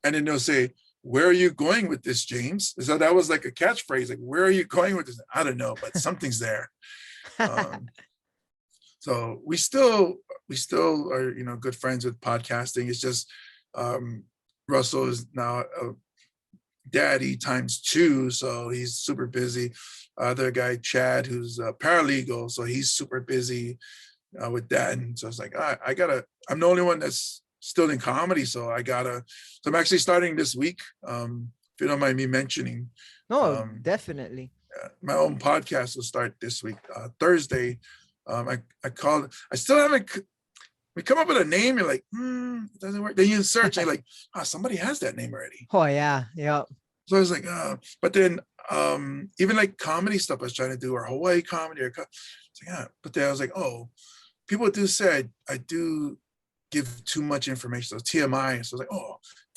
And then they'll say, where are you going with this, James? So that was like a catchphrase, like, where are you going with this? I don't know, but something's there. So we still are, good friends with podcasting. It's just Russell is now a daddy ×2, so he's super busy. Other guy, Chad, who's a paralegal, so he's super busy with that. And so it's like, I'm the only one that's still in comedy, so I'm actually starting this week. If you don't mind me mentioning. No, definitely. My own podcast will start this week, Thursday. I still haven't, we come up with a name, you're like, it doesn't work. Then you search, and you're like, somebody has that name already. Oh yeah. So I was like, but then even like comedy stuff I was trying to do, or Hawaii comedy, but then I was like, people do say I do give too much information. So TMI. So I was like,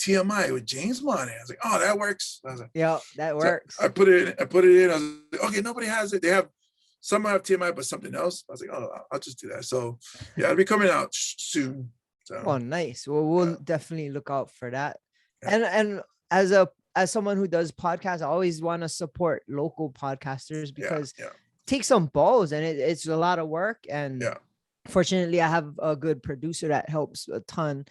TMI with James Money. I was like, that works. I was like, that works. So I put it in. I was like, okay, nobody has it. Some have TMI, but something else. I was like, I'll just do that. So yeah, it'll be coming out soon. So, nice. Well, we'll definitely look out for that. Yeah. And as someone who does podcasts, I always want to support local podcasters, because it takes some balls, and it's a lot of work. And fortunately, I have a good producer that helps a ton.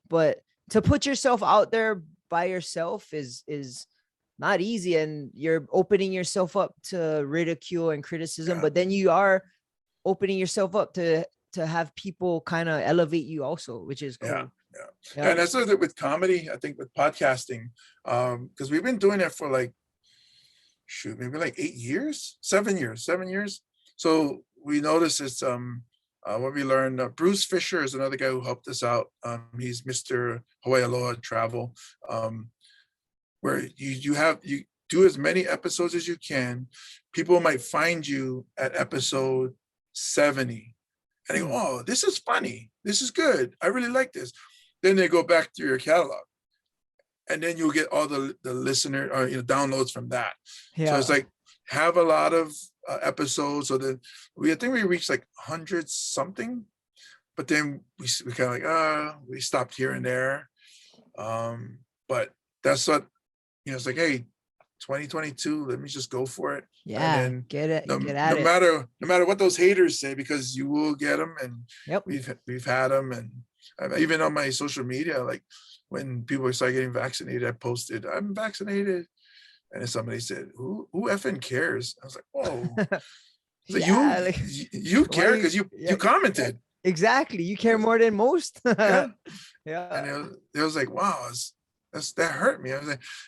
But to put yourself out there by yourself is not easy, and you're opening yourself up to ridicule and criticism, but then you are opening yourself up to have people kind of elevate you also, which is cool. And that's what with comedy, I think, with podcasting, because we've been doing it for like, maybe like 7 years. So we noticed it's what we learned. Bruce Fisher is another guy who helped us out. He's Mr. Hawaii Aloha Travel, where you do as many episodes as you can. People might find you at episode 70 and they go, this is funny, this is good, I really like this. Then they go back through your catalog, and then you'll get all the listener or downloads from that. So it's like, have a lot of episodes. So then I think we reached like 100 something, but then we kind of like we stopped here and there. But that's what it's like, hey, 2022. Let me just go for it. Yeah, and then get it. no, Get at no it. matter what those haters say, because you will get them, and Yep. we've had them, and even on my social media, like when people start getting vaccinated, I posted, I'm vaccinated, and then somebody said, who effing cares? I was like, whoa. So Yeah, you care because you commented. Exactly. You care more than most. Yeah. Yeah. And it was like, wow, that hurt me.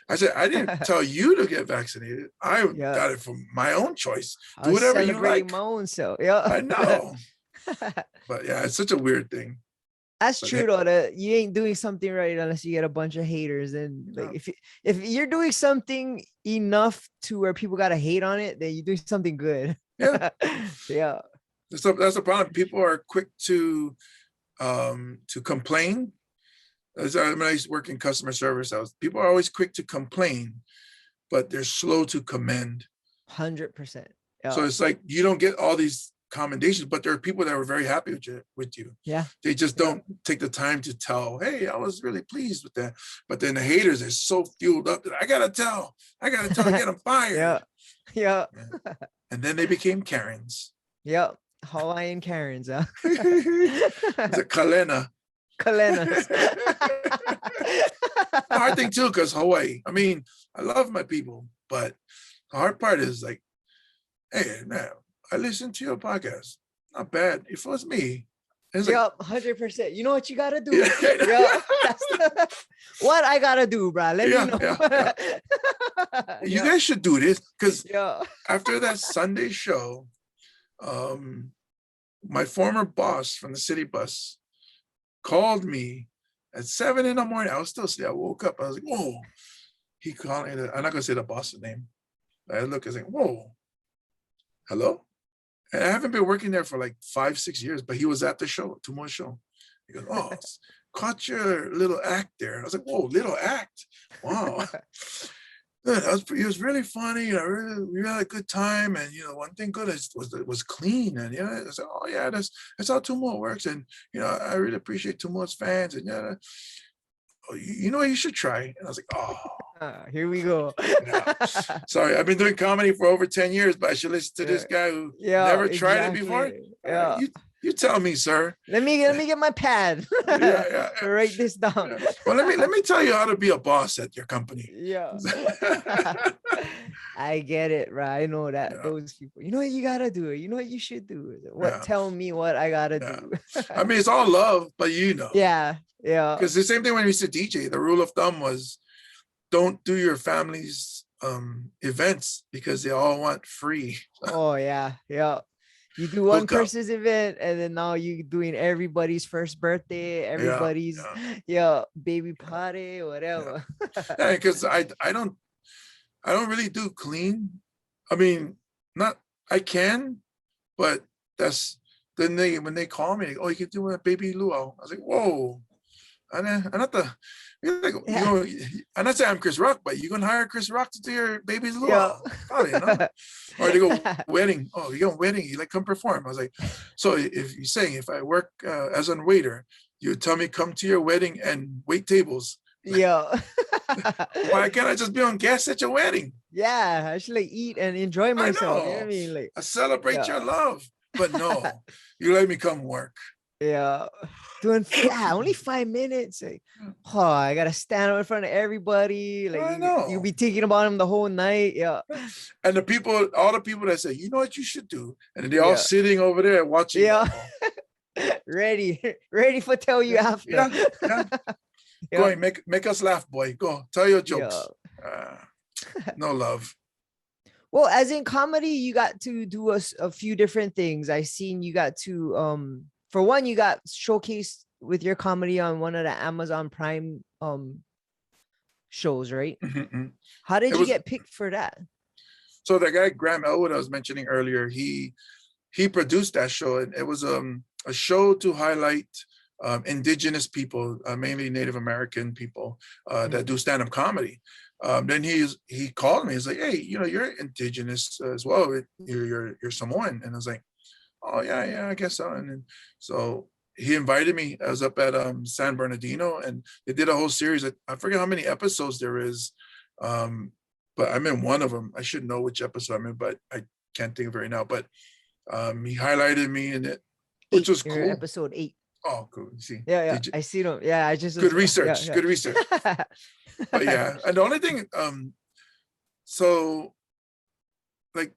I said, I didn't tell you to get vaccinated. I got it from my own choice. Do whatever you like. My own self. Yeah. I know. But yeah, it's such a weird thing. That's true though. That you ain't doing something right unless you get a bunch of haters. And like if you're doing something enough to where people gotta hate on it, then you're doing something good. Yeah. Yeah. That's the problem. People are quick to complain. When I used to work in customer service, people are always quick to complain, but they're slow to commend. 100%. So it's like you don't get all these commendations, but there are people that were very happy with you. Yeah. They just don't take the time to tell, hey, I was really pleased with that. But then the haters are so fueled up that I gotta tell, get them fired. Yeah. And then they became Karens. Yep. Hawaiian Karens, huh? It's a Kalena. Kalenas. Hard thing too, because Hawaii. I mean, I love my people, but the hard part is like, hey, man, I listen to your podcast. Not bad. If it was me, it's yep, 100%. You know what you gotta do? Yep. What I gotta do, bro? Let me know. You guys should do this because after that Sunday show, my former boss from the city bus called me at 7 a.m. I was still asleep. I woke up. I was like, whoa. He called me. I'm not gonna say the boss's name. I look. I was like, whoa. Hello. And I haven't been working there for like 5-6 years, but he was at the show, 2 more show. He goes, oh, caught your little act there. I was like, whoa, little act. Wow. It was really funny. We had a good time. And, one thing good was clean. And, I said, oh, yeah, that's how Tumo works. And, I really appreciate Tumo's fans. And, you know what you should try? And I was like, oh. Here we go. Sorry, I've been doing comedy for over 10 years, but I should listen to this guy who never tried it before. Yeah. You tell me, sir. Let me get my pad. Write this down. Well, let me tell you how to be a boss at your company. Yeah. I get it, right? I know that those people. You know what you gotta do? You know what you should do? Tell me what I gotta do. I mean, it's all love, but Yeah. Because the same thing when we used to DJ, the rule of thumb was don't do your family's events because they all want free. Oh yeah. You do one person's event, and then now you're doing everybody's first birthday, everybody's baby party, whatever. Because I don't really do clean. I mean, I can, but that's then when they call me, oh, you can do a baby luau. I was like, whoa. I'm not saying I'm Chris Rock, but you're gonna hire Chris Rock to do your baby's luau. Probably, Or they go wedding. Oh, you go wedding, you come perform. I was like, so if you're saying if I work as a waiter, you tell me come to your wedding and wait tables. Why can't I just be on guest at your wedding? Yeah, I should eat and enjoy myself. You know what I mean? I celebrate your love. But no, you let me come work. Yeah. Doing only 5 minutes. I gotta stand up in front of everybody. You'll be thinking about him the whole night. Yeah. And all the people that say, you know what you should do, and they're all sitting over there watching. Yeah. ready for tell you after. Go ahead, make us laugh, boy. Go tell your jokes. No love. Well, as in comedy, you got to do a few different things. I seen you got to for one, you got showcased with your comedy on one of the Amazon Prime shows, right? Mm-hmm. How did you get picked for that? So the guy Graham Elwood I was mentioning earlier, he produced that show, and it was a show to highlight indigenous people, mainly Native American people that do stand-up comedy. Then he called me. He's like, hey, you're indigenous as well. You're Samoan, and I was like, oh yeah, I guess so. And then, so he invited me. I was up at San Bernardino, and they did a whole series. I forget how many episodes there is, but I'm in one of them. I should know which episode I'm in, but I can't think of it right now. But he highlighted me in it, which was cool. Episode 8. Oh, cool. You see, Yeah. I see them. Yeah, I just good research. Good research. But yeah, and the only thing, so like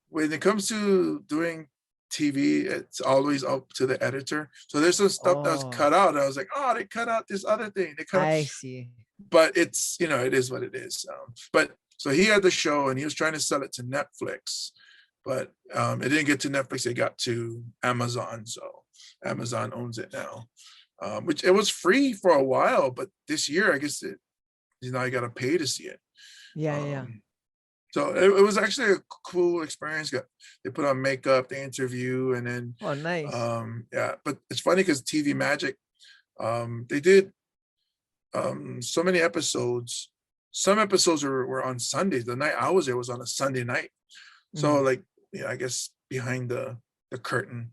when it comes to doing TV, it's always up to the editor. So there's some stuff that was cut out. I was like, oh, they cut out this other thing. I see. But it's, it is what it is. But so he had the show and he was trying to sell it to Netflix, but it didn't get to Netflix. It got to Amazon. So Amazon owns it now, which it was free for a while, but this year, I guess you got to pay to see it. Yeah. So it was actually a cool experience. They put on makeup, they interview, and then nice. Yeah, but it's funny because TV Magic, they did so many episodes. Some episodes were on Sundays. The night I was there was on a Sunday night. So like, I guess behind the curtain,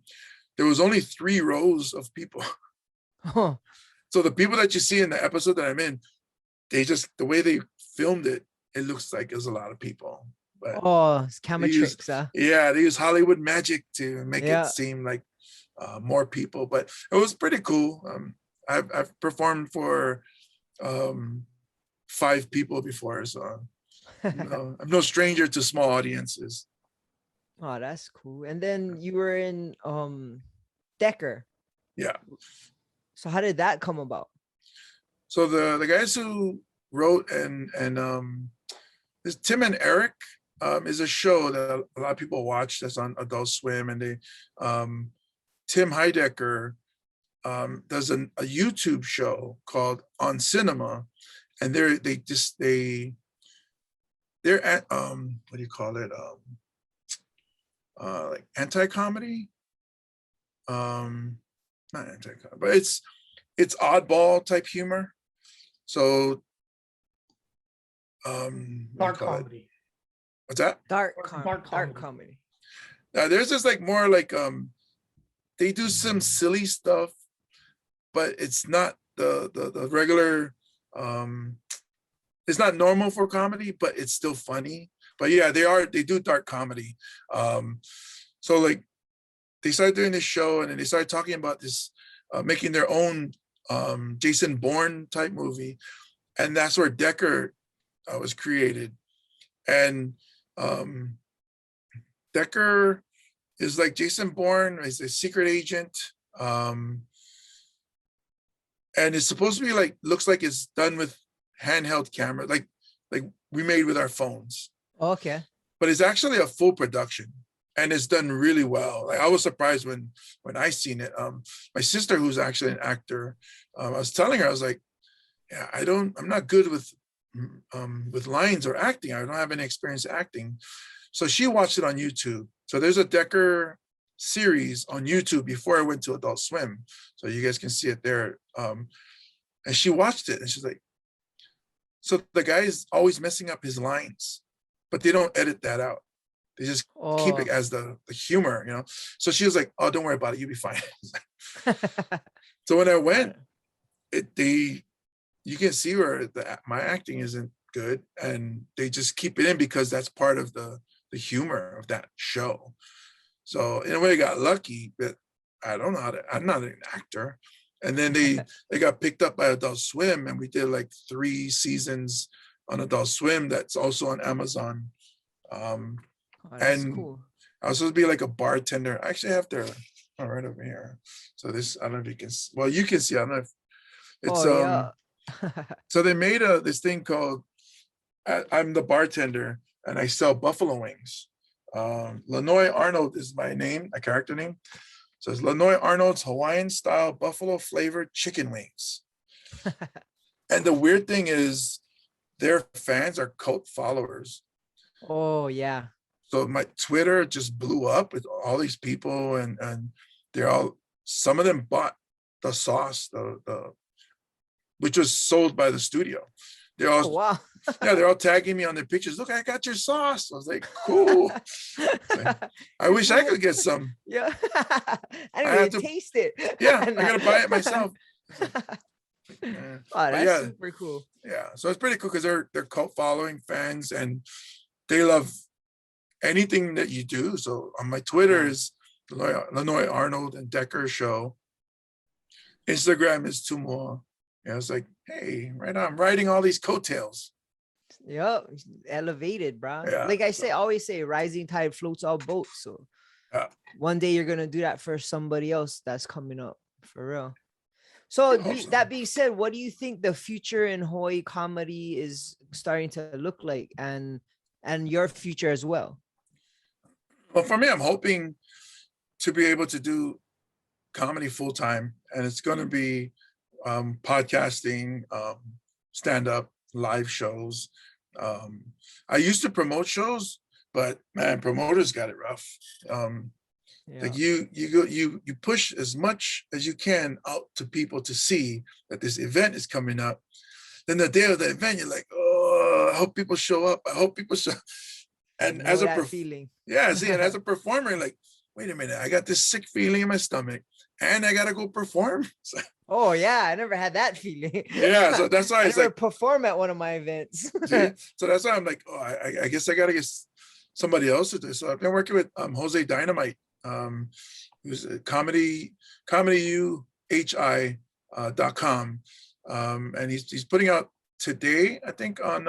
there was only 3 rows of people. Huh. So the people that you see in the episode that I'm in, the way they filmed it, it looks like there's a lot of people. But it's camera tricks, huh? Yeah, they use Hollywood magic to make it seem like more people, but it was pretty cool. I've performed for 5 people before, so I'm no stranger to small audiences. Oh, that's cool. And then you were in Decker. Yeah. So how did that come about? So the guys who wrote and this Tim and Eric is a show that a lot of people watch that's on Adult Swim, and they Tim Heidecker does a YouTube show called On Cinema, and they're at what do you call it, like anti-comedy, not anti-comedy, but it's oddball type humor. So dark comedy. What's that? Dark comedy. There's just like more like they do some silly stuff, but it's not the regular it's not normal for comedy, but it's still funny. But yeah, they do dark comedy. So like they started doing this show, and then they started talking about this making their own Jason Bourne type movie, and that's where Decker was created. And Decker is like Jason Bourne is a secret agent, and it's supposed to be like, looks like it's done with handheld camera, like we made with our phones. Okay. But it's actually a full production, and it's done really well. Like I was surprised when I seen it. My sister, who's actually an actor, I was telling her, I was like, yeah, I'm not good with lines or acting. I don't have any experience acting. So she watched it on YouTube. So there's a Decker series on YouTube before I went to Adult Swim. So you guys can see it there. And she watched it, and she's like, so the guy is always messing up his lines, but they don't edit that out. They just keep it as the humor, So she was like, oh, don't worry about it. You'll be fine. So when I went, you can see where my acting isn't good, and they just keep it in because that's part of the humor of that show. So in a way, I got lucky, but I don't know I'm not an actor. And then they got picked up by Adult Swim, and we did like 3 seasons on Adult Swim. That's also on Amazon. And cool. I was supposed to be like a bartender. I actually have their right over here. So this, I don't know if you can. Well, you can see. I don't know if it's yeah. So they made this thing called I'm the bartender, and I sell buffalo wings. Lanoy Arnold is my name, my character name. So it's Lanoy Arnold's Hawaiian style buffalo flavored chicken wings. And the weird thing is their fans are cult followers. Oh yeah. So my Twitter just blew up with all these people, and some of them bought the sauce, which was sold by the studio. They're all, wow. Yeah, they're all tagging me on their pictures. Look, I got your sauce. I was like, cool. I wish I could get some. Yeah. I didn't even taste it. Yeah, I gotta buy it myself. Oh, that's super cool. Yeah, so it's pretty cool because they're cult following fans and they love anything that you do. So on my Twitter is Illinois Arnold and Decker Show. Instagram is Tumo. Yeah, it's like, hey, right on, I'm riding all these coattails. Yep, elevated, bro. Yeah, like I say, always say, rising tide floats all boats. So one day you're gonna do that for somebody else that's coming up, for real. So that being said, what do you think the future in Hawaii comedy is starting to look like, and your future as well? Well, for me, I'm hoping to be able to do comedy full time, and it's going to be podcasting, stand-up, live shows. I used to promote shows, but man, promoters got it rough. Like you push as much as you can out to people to see that this event is coming up. Then the day of the event, you're like, oh, I hope people show up. I hope people show up. And as a feeling, and as a performer, like, wait a minute, I got this sick feeling in my stomach, and I gotta go perform. Oh yeah, I never had that feeling. Yeah, so that's why I never perform at one of my events. So that's why I'm like, oh, I guess I gotta get somebody else to do. So I've been working with Jose Dynamite, who's a comedyuhi.com, and he's putting out today, I think, on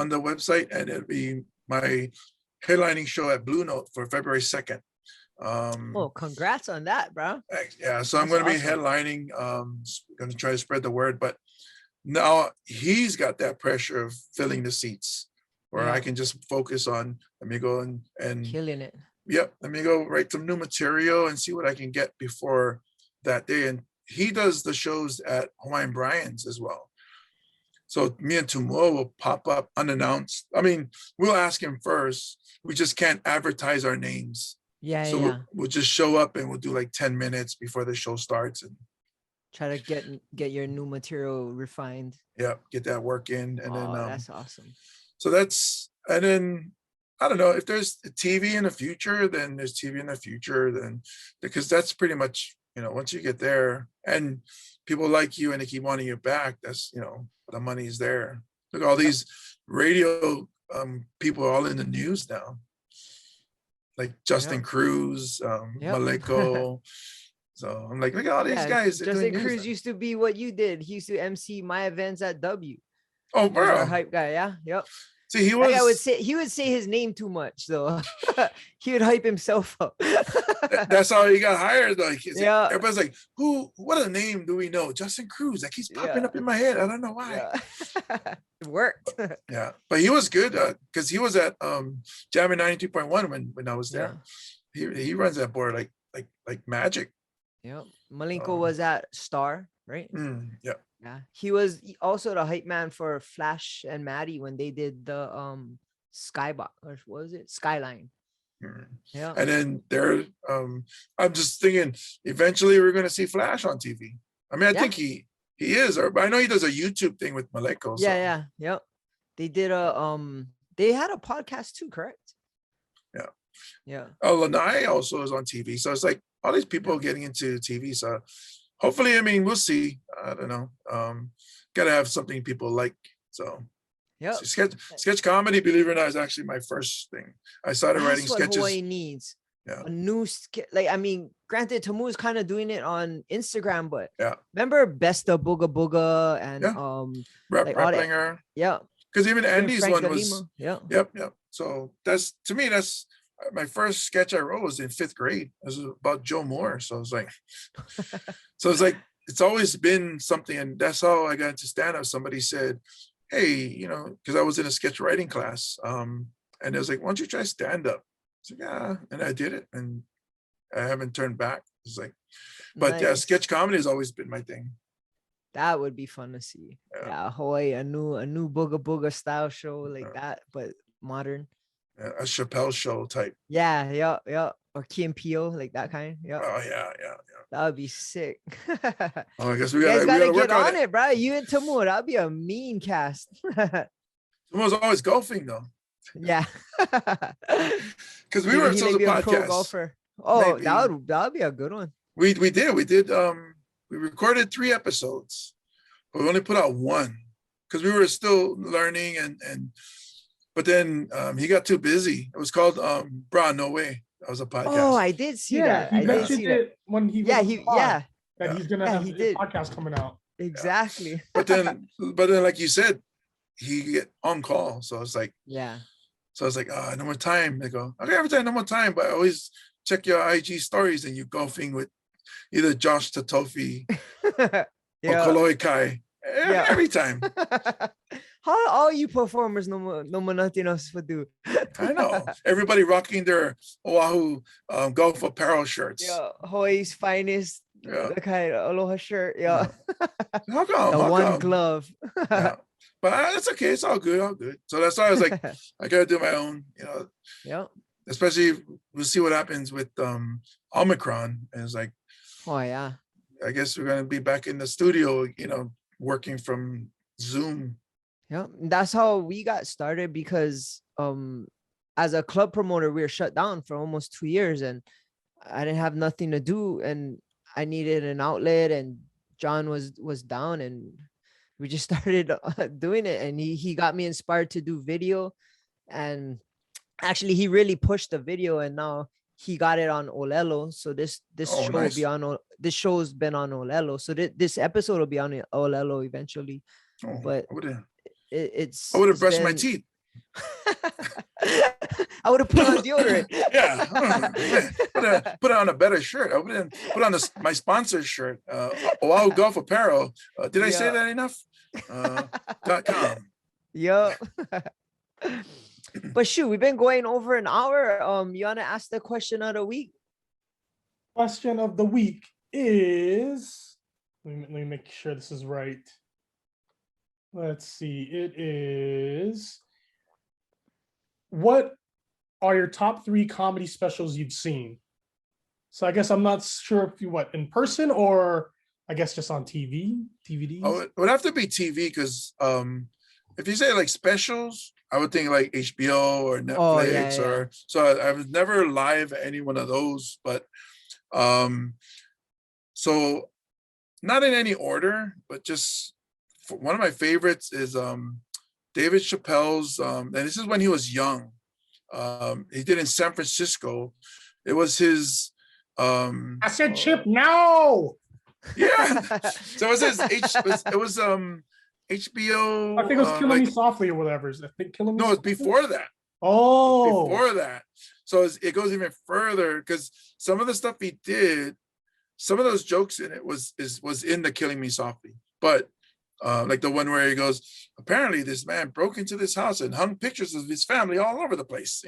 the website, and it'll be my headlining show at Blue Note for February 2nd. Congrats on that, bro. Yeah, so I'm going to be headlining, going to try to spread the word, but now he's got that pressure of filling the seats where I can just focus on, let me go and killing it. Yep, let me go write some new material and see what I can get before that day. And he does the shows at Hawaiian Brian's as well. So me and Tumo will pop up unannounced. I mean, we'll ask him first. We just can't advertise our names. We'll just show up and we'll do like 10 minutes before the show starts and try to get your new material refined. Yeah, get that work in, and then that's awesome. So and then I don't know if there's TV in the future. Then there's TV in the future. Then because that's pretty much, once you get there and people like you and they keep wanting you back, that's the money's there. Look, all these radio people are all in the news now, like Justin Cruz, Maleko. So I'm like, look at all these guys. Justin Cruz used to be what you did. He used to MC my events at W. Oh, bro, our hype guy. Yeah, yep. See, he was. He would say his name too much, though. He would hype himself up. That's how he got hired, though. Everybody's like, what a name do we know? Justin Cruz. That keeps popping up in my head. I don't know why. It worked. Yeah, but he was good because he was at Jammin' 92.1 when I was there. He runs that board like magic. Yeah, Malenko was at Star, right? Yeah. He was also the hype man for Flash and Maddie when they did the Skybox, or what was it? Skyline. Yeah. And then I'm just thinking eventually we're gonna see Flash on TV. I mean, I think he is, or I know he does a YouTube thing with Maleko. So. Yep. They did they had a podcast too, correct? Yeah. Lanai also is on TV. So it's like all these people getting into TV. So hopefully, I mean, we'll see. I don't know. Gotta have something people like. So sketch comedy, believe it or not, is actually my first thing. I started writing sketches. Hawaii needs a new I mean, granted, Tamu is kind of doing it on Instagram, but remember Best of Booga Booga and Raplinger. Because even Andy's one was Yep. So that's, to me, that's my first sketch I wrote was in 5th grade. It was about Joe Moore. So I was like, it's always been something. And that's how I got into stand-up. Somebody said, hey, because I was in a sketch writing class. And it was like, why don't you try stand-up? I was like, yeah. And I did it. And I haven't turned back. It's like, but sketch comedy has always been my thing. That would be fun to see. Yeah, Hawaii, a new Booga Booga style show like that, but modern. A Chappelle show type. Yeah. Or Key and Peele, like that kind. Yeah. Oh yeah. That would be sick. I guess we gotta get work on it, bro. You and Tamu, that'd be a mean cast. Tamu's always golfing though. Yeah. Because we were supposed to podcast. Pro golfer. Oh, that would be a good one. We did. We recorded 3 episodes, but we only put out 1. because we were still learning but then he got too busy. It was called Bra No Way. That was a podcast. Oh, I did see that. He mentioned it when he was that he's gonna have a podcast coming out. Exactly. But then like you said, he get on call. So it's like, so I was like, no more time. They go, okay, every time, no more time. But I always check your IG stories and you golfing with either Josh Tatofi or Kaloi Kai. Every time. How all you performers no more nothing else to do? I know. Everybody rocking their Oahu golf apparel shirts. Hawaii's finest the kind of aloha shirt. How come? The one glove. But it's okay. It's all good. So that's why I was like, I gotta do my own, especially we'll see what happens with Omicron. And it's like, I guess we're gonna be back in the studio, working from Zoom. Yeah, that's how we got started, because as a club promoter, we were shut down for almost 2 years and I didn't have nothing to do and I needed an outlet, and John was down and we just started doing it, and he got me inspired to do video, and actually he really pushed the video, and now he got it on Olelo. So this show will be on, this show's been on Olelo. So this episode will be on Olelo eventually. But I would have brushed my teeth. I would have put on deodorant. Put on a better shirt. I would have put on my sponsor shirt. Oahu Golf Apparel. Did I say that enough? .com. Yeah. But shoot, we've been going over an hour. You wanna ask the question of the week? Question of the week is, let me make sure this is right. Let's see. It is, what are your top 3 comedy specials you've seen? So I guess I'm not sure if you in person or I guess just on DVDs. Oh, it would have to be TV, because if you say like specials, I would think like HBO or Netflix or so. I was never live at any one of those, but so not in any order, but just one of my favorites is David Chappelle's, and this is when he was young. He did in San Francisco. It was his I said Chip, no. Yeah. So it was it was HBO. I think it was Killing Me Softly or whatever. I think Killing Me. No, it's before that. Oh, before that. So it goes even further, because some of the stuff he did, some of those jokes in it was in the Killing Me Softly, but like the one where he goes, apparently this man broke into this house and hung pictures of his family all over the place.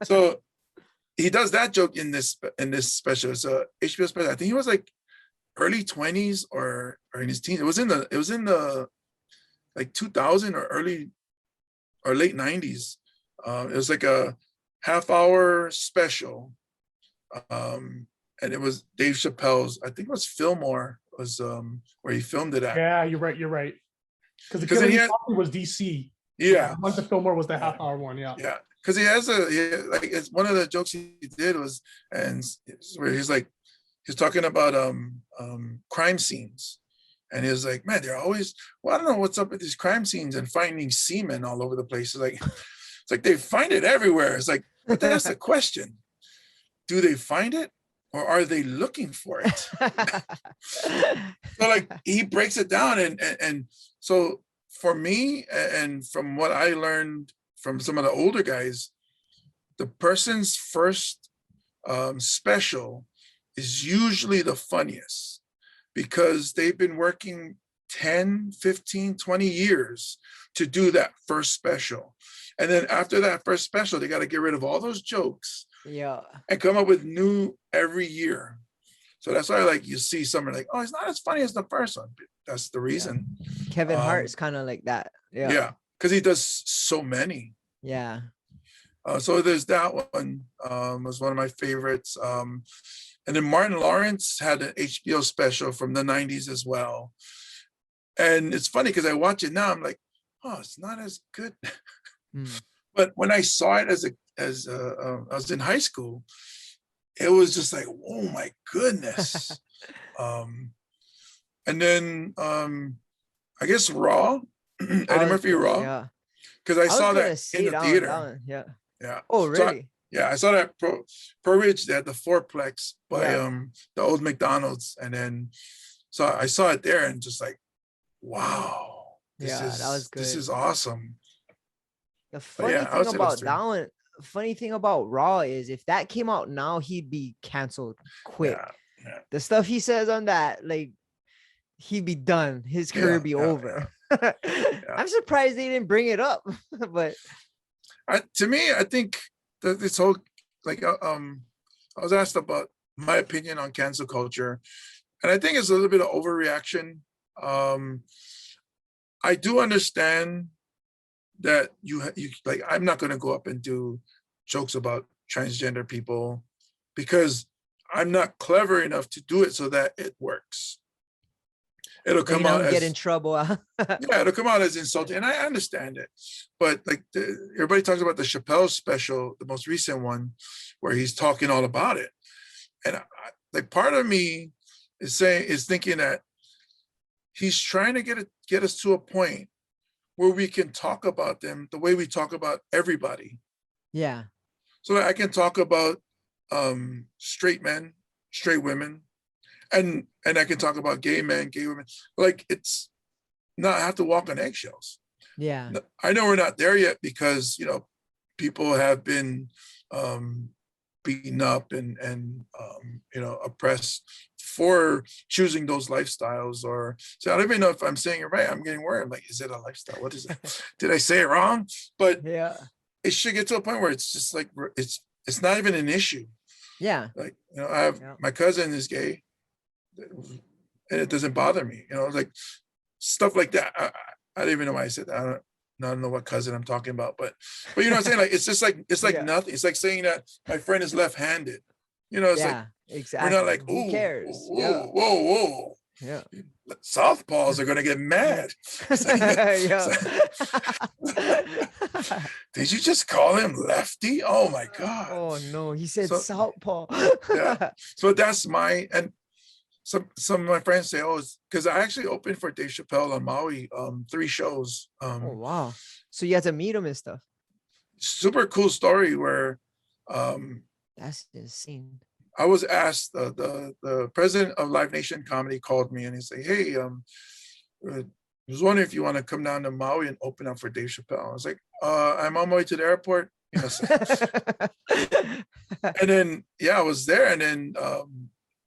So he does that joke in this special. It's a HBO special. I think he was like early 20s or in his teens. It was in the like 2000 or early or late 90s. It was like a half-hour special, and it was Dave Chappelle's. I think it was Fillmore was where he filmed it at. Yeah, you're right. Because the Killing Me Softly was DC. Yeah, like the Fillmore was the half-hour one. Yeah. Because he has it's one of the jokes he did was, and where he's talking about crime scenes, and he was like, man, they're always, I don't know what's up with these crime scenes and finding semen all over the place. It's like they find it everywhere. It's like, but that's the question: do they find it, or are they looking for it? So like he breaks it down, and so for me, and from what I learned from some of the older guys, the person's first special is usually the funniest, because they've been working 10, 15, 20 years to do that first special. And then after that first special, they got to get rid of all those jokes and come up with new every year. So that's why you see someone like, oh, it's not as funny as the first one. That's the reason. Kevin Hart's kind of like that. Yeah, because he does so many. Yeah. So there's that one, was one of my favorites. And then Martin Lawrence had an HBO special from the 90s as well. And it's funny because I watch it now, I'm like, oh, it's not as good. But when I saw it as I was in high school, it was just like, oh my goodness. And then I guess Raw Eddie Murphy Raw, Yeah. because I I was saw gonna that say in the that theater. one. Yeah. Yeah. Oh, So really? yeah, I saw that Pro Ridge. They had the fourplex by Yeah. the old McDonald's, and then so I saw it there and just like, wow, Yeah, that was this good. is awesome. The But funny yeah, I thing would say those about three. that one, funny thing about Raw is if that came out now, he'd be canceled quick. Yeah, yeah, The stuff he says on that, like he'd be done. His career yeah, be yeah, over. yeah. I'm surprised they didn't bring it up, but To me, I think that this whole like I was asked about my opinion on cancel culture, and I think it's a little bit of overreaction. I do understand that you like. I'm not going to go up and do jokes about transgender people because I'm not clever enough to do it so that it works. It'll then come you out don't get in as trouble. yeah, it'll come out as insulting, and I understand it. But like everybody talks about the Chappelle special, the most recent one, where he's talking all about it, and like part of me is thinking that he's trying to get us to a point where we can talk about them the way we talk about everybody. Yeah. So that I can talk about straight men, straight women, and I can talk about gay men, gay women. Like it's not have to walk on eggshells. Yeah. I know we're not there yet because people have been beaten up and oppressed for choosing those lifestyles. Or so I don't even know if I'm saying it right. I'm getting worried. I'm like, is it a lifestyle? What is it? Did I say it wrong? But Yeah. it should get to a point where it's just like it's not even an issue. Yeah. Like I have my cousin is gay, and it doesn't bother me. Like stuff like that. I don't even know why I said that. I don't know what cousin I'm talking about, but you know what I'm saying? Like it's just like Yeah. nothing. It's like saying that my friend is left-handed. It's like Yeah. Exactly. we're not like, Who ooh, cares? whoa, Yeah. whoa. Yeah. Southpaws are gonna get mad. Yeah. Did you just call him lefty? Oh my God. Oh no, he said So southpaw. yeah. So that's and some of my friends say, oh, it's because I actually opened for Dave Chappelle on Maui, 3 shows. Oh wow. So you had to meet him and stuff. Super cool story where That's insane. I was asked, the president of Live Nation Comedy called me and he said, hey, I was wondering if you want to come down to Maui and open up for Dave Chappelle. I was like, I'm on my way to the airport. And then, yeah, I was there. And then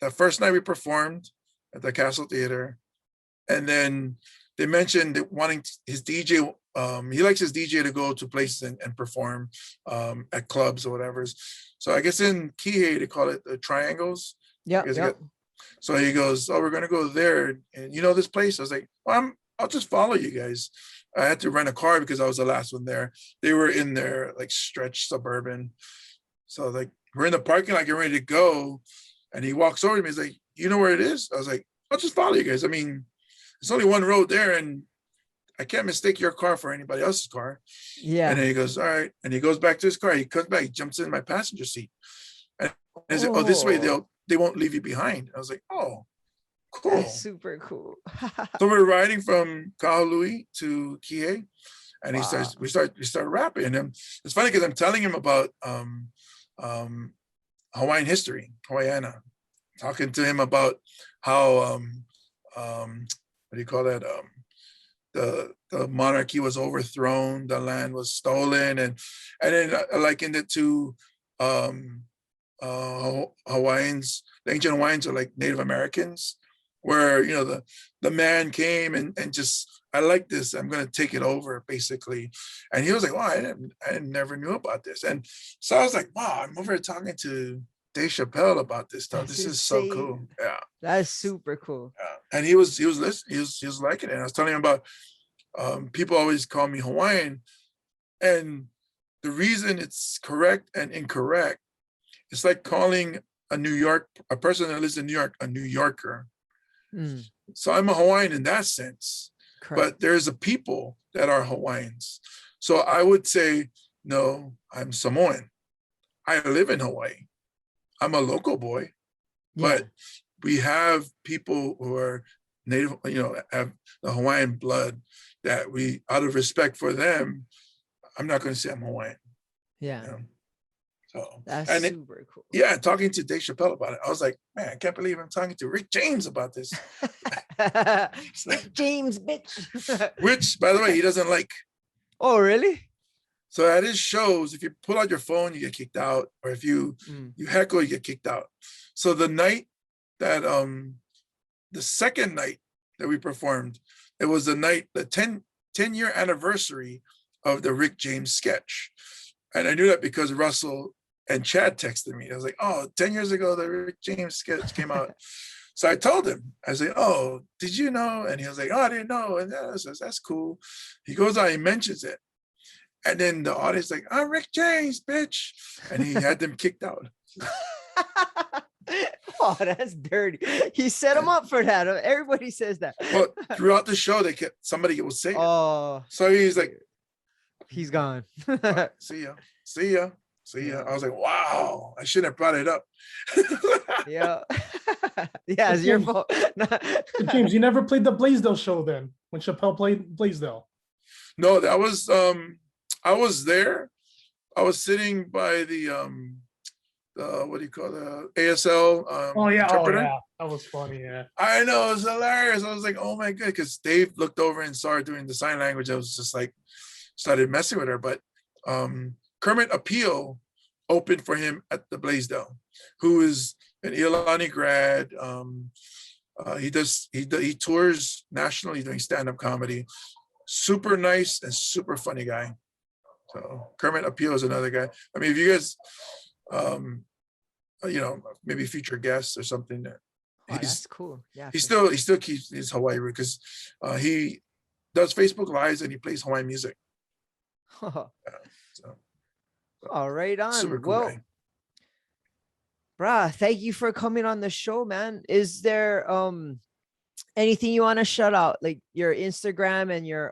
the first night we performed at the Castle Theater. And then they mentioned that wanting his DJ, he likes his DJ to go to places and perform at clubs or whatever. So I guess in Kihei, they call it the Triangles. Yeah. So he goes, oh, we're going to go there. And you know this place? I was like, well, I'll just follow you guys. I had to rent a car because I was the last one there. They were in their like stretch Suburban. So like we're in the parking lot getting ready to go. And he walks over to me. He's like, you know where it is? I was like, I'll just follow you guys. I mean, there's only one road there and I can't mistake your car for anybody else's car. Yeah. And then he goes, all right. And he goes back to his car. He comes back, he jumps in my passenger seat. And he said, oh, this way they won't leave you behind. I was like, oh, cool. That's super cool. So we're riding from Kahului to Kihei, and wow. we start rapping. And it's funny because I'm telling him about Hawaiian history, Hawaiiana, talking to him about how what do you call that? The monarchy was overthrown, the land was stolen, and then I likened it to Hawaiians. The ancient Hawaiians are like Native Americans, where the man came and just, I like this, I'm gonna take it over, basically. And he was like, wow, I never knew about this. And so I was like, wow, I'm over here talking to Dave Chappelle about this stuff. This is so cool. Yeah, that's super cool. Yeah. And he was listening. He was liking it. And I was telling him about people always call me Hawaiian, and the reason it's correct and incorrect, it's like calling a person that lives in New York a New Yorker. So I'm a Hawaiian in that sense. Correct. But there's a people that are Hawaiians. So I would say, no, I'm Samoan. I live in Hawaii. I'm a local boy, but we have people who are Native, have the Hawaiian blood, that we, out of respect for them, I'm not going to say I'm Hawaiian. Yeah. So that's super cool. Yeah, talking to Dave Chappelle about it, I was like, man, I can't believe I'm talking to Rick James about this. Rick James, bitch. Which, by the way, he doesn't like. Oh, really? So at his shows, if you pull out your phone, you get kicked out, or if you heckle, you get kicked out. So the night that the second night that we performed, it was the 10-year anniversary of the Rick James sketch. And I knew that because Russell and Chad texted me. I was like, oh, 10 years ago, the Rick James sketch came out. So I told him, I said, oh, did you know? And he was like, oh, I didn't know. And I said, that's cool. He goes on, he mentions it. And then the audience like, I'm Rick James, bitch. And he had them kicked out. Oh, that's dirty. He set him up for that. Everybody says that. Well, throughout the show, somebody will say it. Oh. So he's like, he's gone. See ya. I was like, wow, I shouldn't have brought it up. Yeah. Yeah, it's your fault. James, you never played the Blaisdell show then, when Chappelle played Blaisdell? No, that was, I was there. I was sitting by the what do you call the ASL interpreter. Oh yeah, that was funny. Yeah, I know, it was hilarious. I was like, oh my god, because Dave looked over and saw her doing the sign language. I was just like, started messing with her. But Kermit Appeal opened for him at the Blaisdell, who is an Iolani grad. He tours nationally doing stand-up comedy. Super nice and super funny guy. So Kermit Appeal is another guy. I mean, if you guys maybe future guests or something, that that's cool. Yeah, he still keeps his Hawaii root, because he does Facebook Lives and he plays Hawaiian music. All right, on. Super cool guy. Brah, thank you for coming on the show, man. Is there anything you want to shout out, like your Instagram and your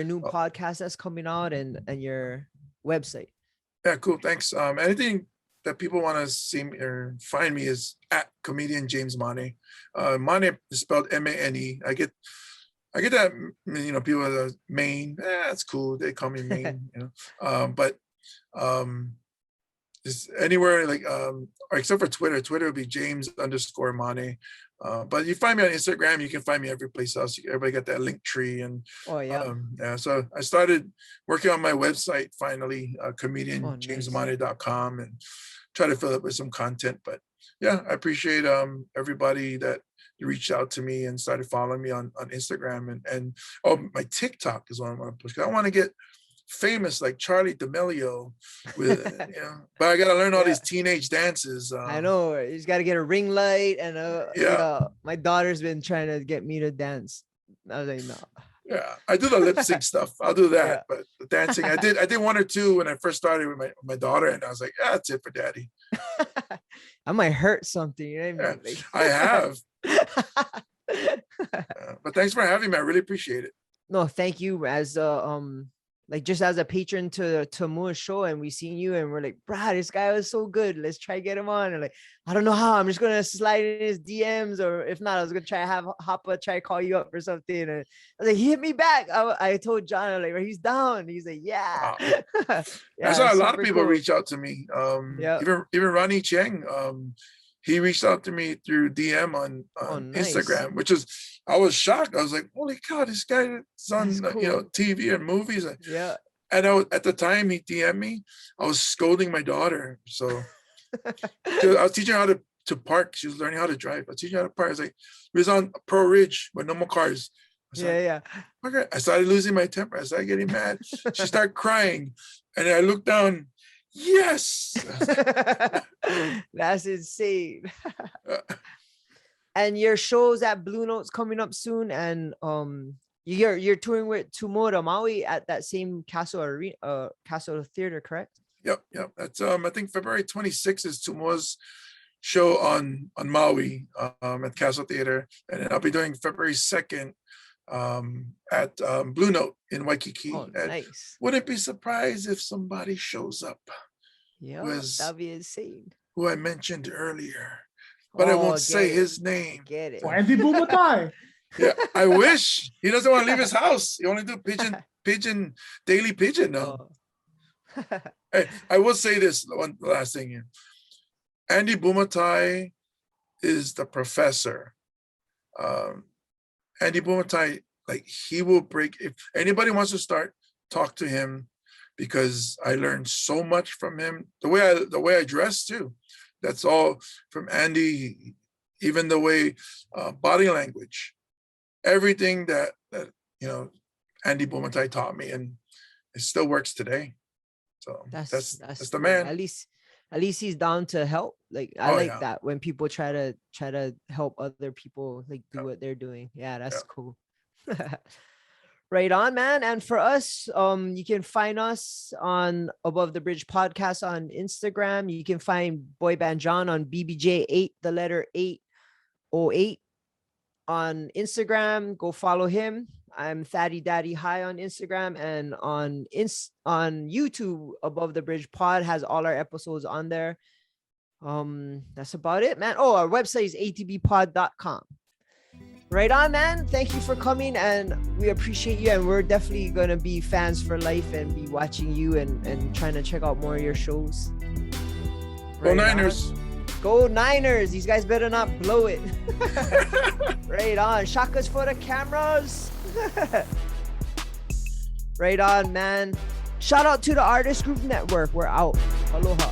new podcast that's coming out and your website? Yeah, cool. Thanks. Anything that people want to see me or find me is at comedian James Mane. Mane is spelled M-A-N-E. I get that, people are Maine. That's cool. They call me Maine, but just anywhere, like except for Twitter. Twitter would be James_Mane. But you find me on Instagram, you can find me every place else. Everybody got that link tree. And so I started working on my website finally, comedianjamesmane.com, and try to fill it with some content. But yeah, I appreciate everybody that reached out to me and started following me on Instagram, and my TikTok is what I want to push. I want to get famous like Charlie D'Amelio with but I gotta learn all these teenage dances. I know, you just gotta get a ring light and my daughter's been trying to get me to dance. I was like, no. Yeah, I do the lip sync stuff. I'll do that, but the dancing, I did one or two when I first started with my daughter, and I was like, that's it for daddy. I might hurt something, you know what I mean? I have. But thanks for having me. I really appreciate it. No, thank you. As just as a patron to Mua's show, and we seen you and we're like, bruh, this guy was so good. Let's try get him on. And like, I don't know how. I'm just gonna slide in his DMs, or if not, I was gonna try have Hoppa try call you up for something. And I was like, he hit me back. I told John, I'm like, he's down. He's like, yeah. Wow. I saw a lot of people reach out to me. Even Ronnie Cheng. He reached out to me through DM on nice. Instagram, I was shocked. I was like, holy cow, this guy is on cool. TV and movies. Yeah. And at the time he DM'd me, I was scolding my daughter. So I was teaching her how to park. She was learning how to drive. I was teaching her how to park. I was like, we was on Pearl Ridge with no more cars. Okay. I started losing my temper. I started getting mad. She started crying. And then I looked down. Yes. That's insane. And your shows at Blue Note's coming up soon, and you're touring with Tomorrow Maui at that same Castle Arena, Castle Theater, correct? Yep. That's I think February 26th is Tomorrow's show on Maui at Castle Theater, and then I'll be doing February 2nd at Blue Note in Waikiki. Oh, nice. Wouldn't be surprised if somebody shows up. Yeah, that'd be insane. Who I mentioned earlier, but I won't say his name. Get it. Andy Bumatai. Yeah, I wish. He doesn't want to leave his house. He only do daily pigeon now. Oh. Hey, I will say this one last thing here. Andy Bumatai is the professor. Andy Bumatai, like, he will break. If anybody wants to start, talk to him, because I learned so much from him. The way I dress too. That's all from Andy. Even the way body language, everything that Andy Bumatai taught me, and it still works today. So that's the cool. man. At least he's down to help. Like, I like that when people try to help other people, like, do what they're doing. Yeah, that's cool. Right on, man. And for us, you can find us on Above the Bridge Podcast on Instagram. You can find Boy Band John on BBJ8, the letter 808 on Instagram. Go follow him. I'm Thaddy Daddy High on Instagram, and on YouTube. Above the Bridge Pod has all our episodes on there. That's about it, man. Oh, our website is atbpod.com. Right on, man. Thank you for coming, and we appreciate you, and we're definitely gonna be fans for life and be watching you and trying to check out more of your shows. Go Niners. Go Niners. These guys better not blow it. Right on. Shakas for the cameras. Right on, man. Shout out to the Artist Group Network. We're out. Aloha.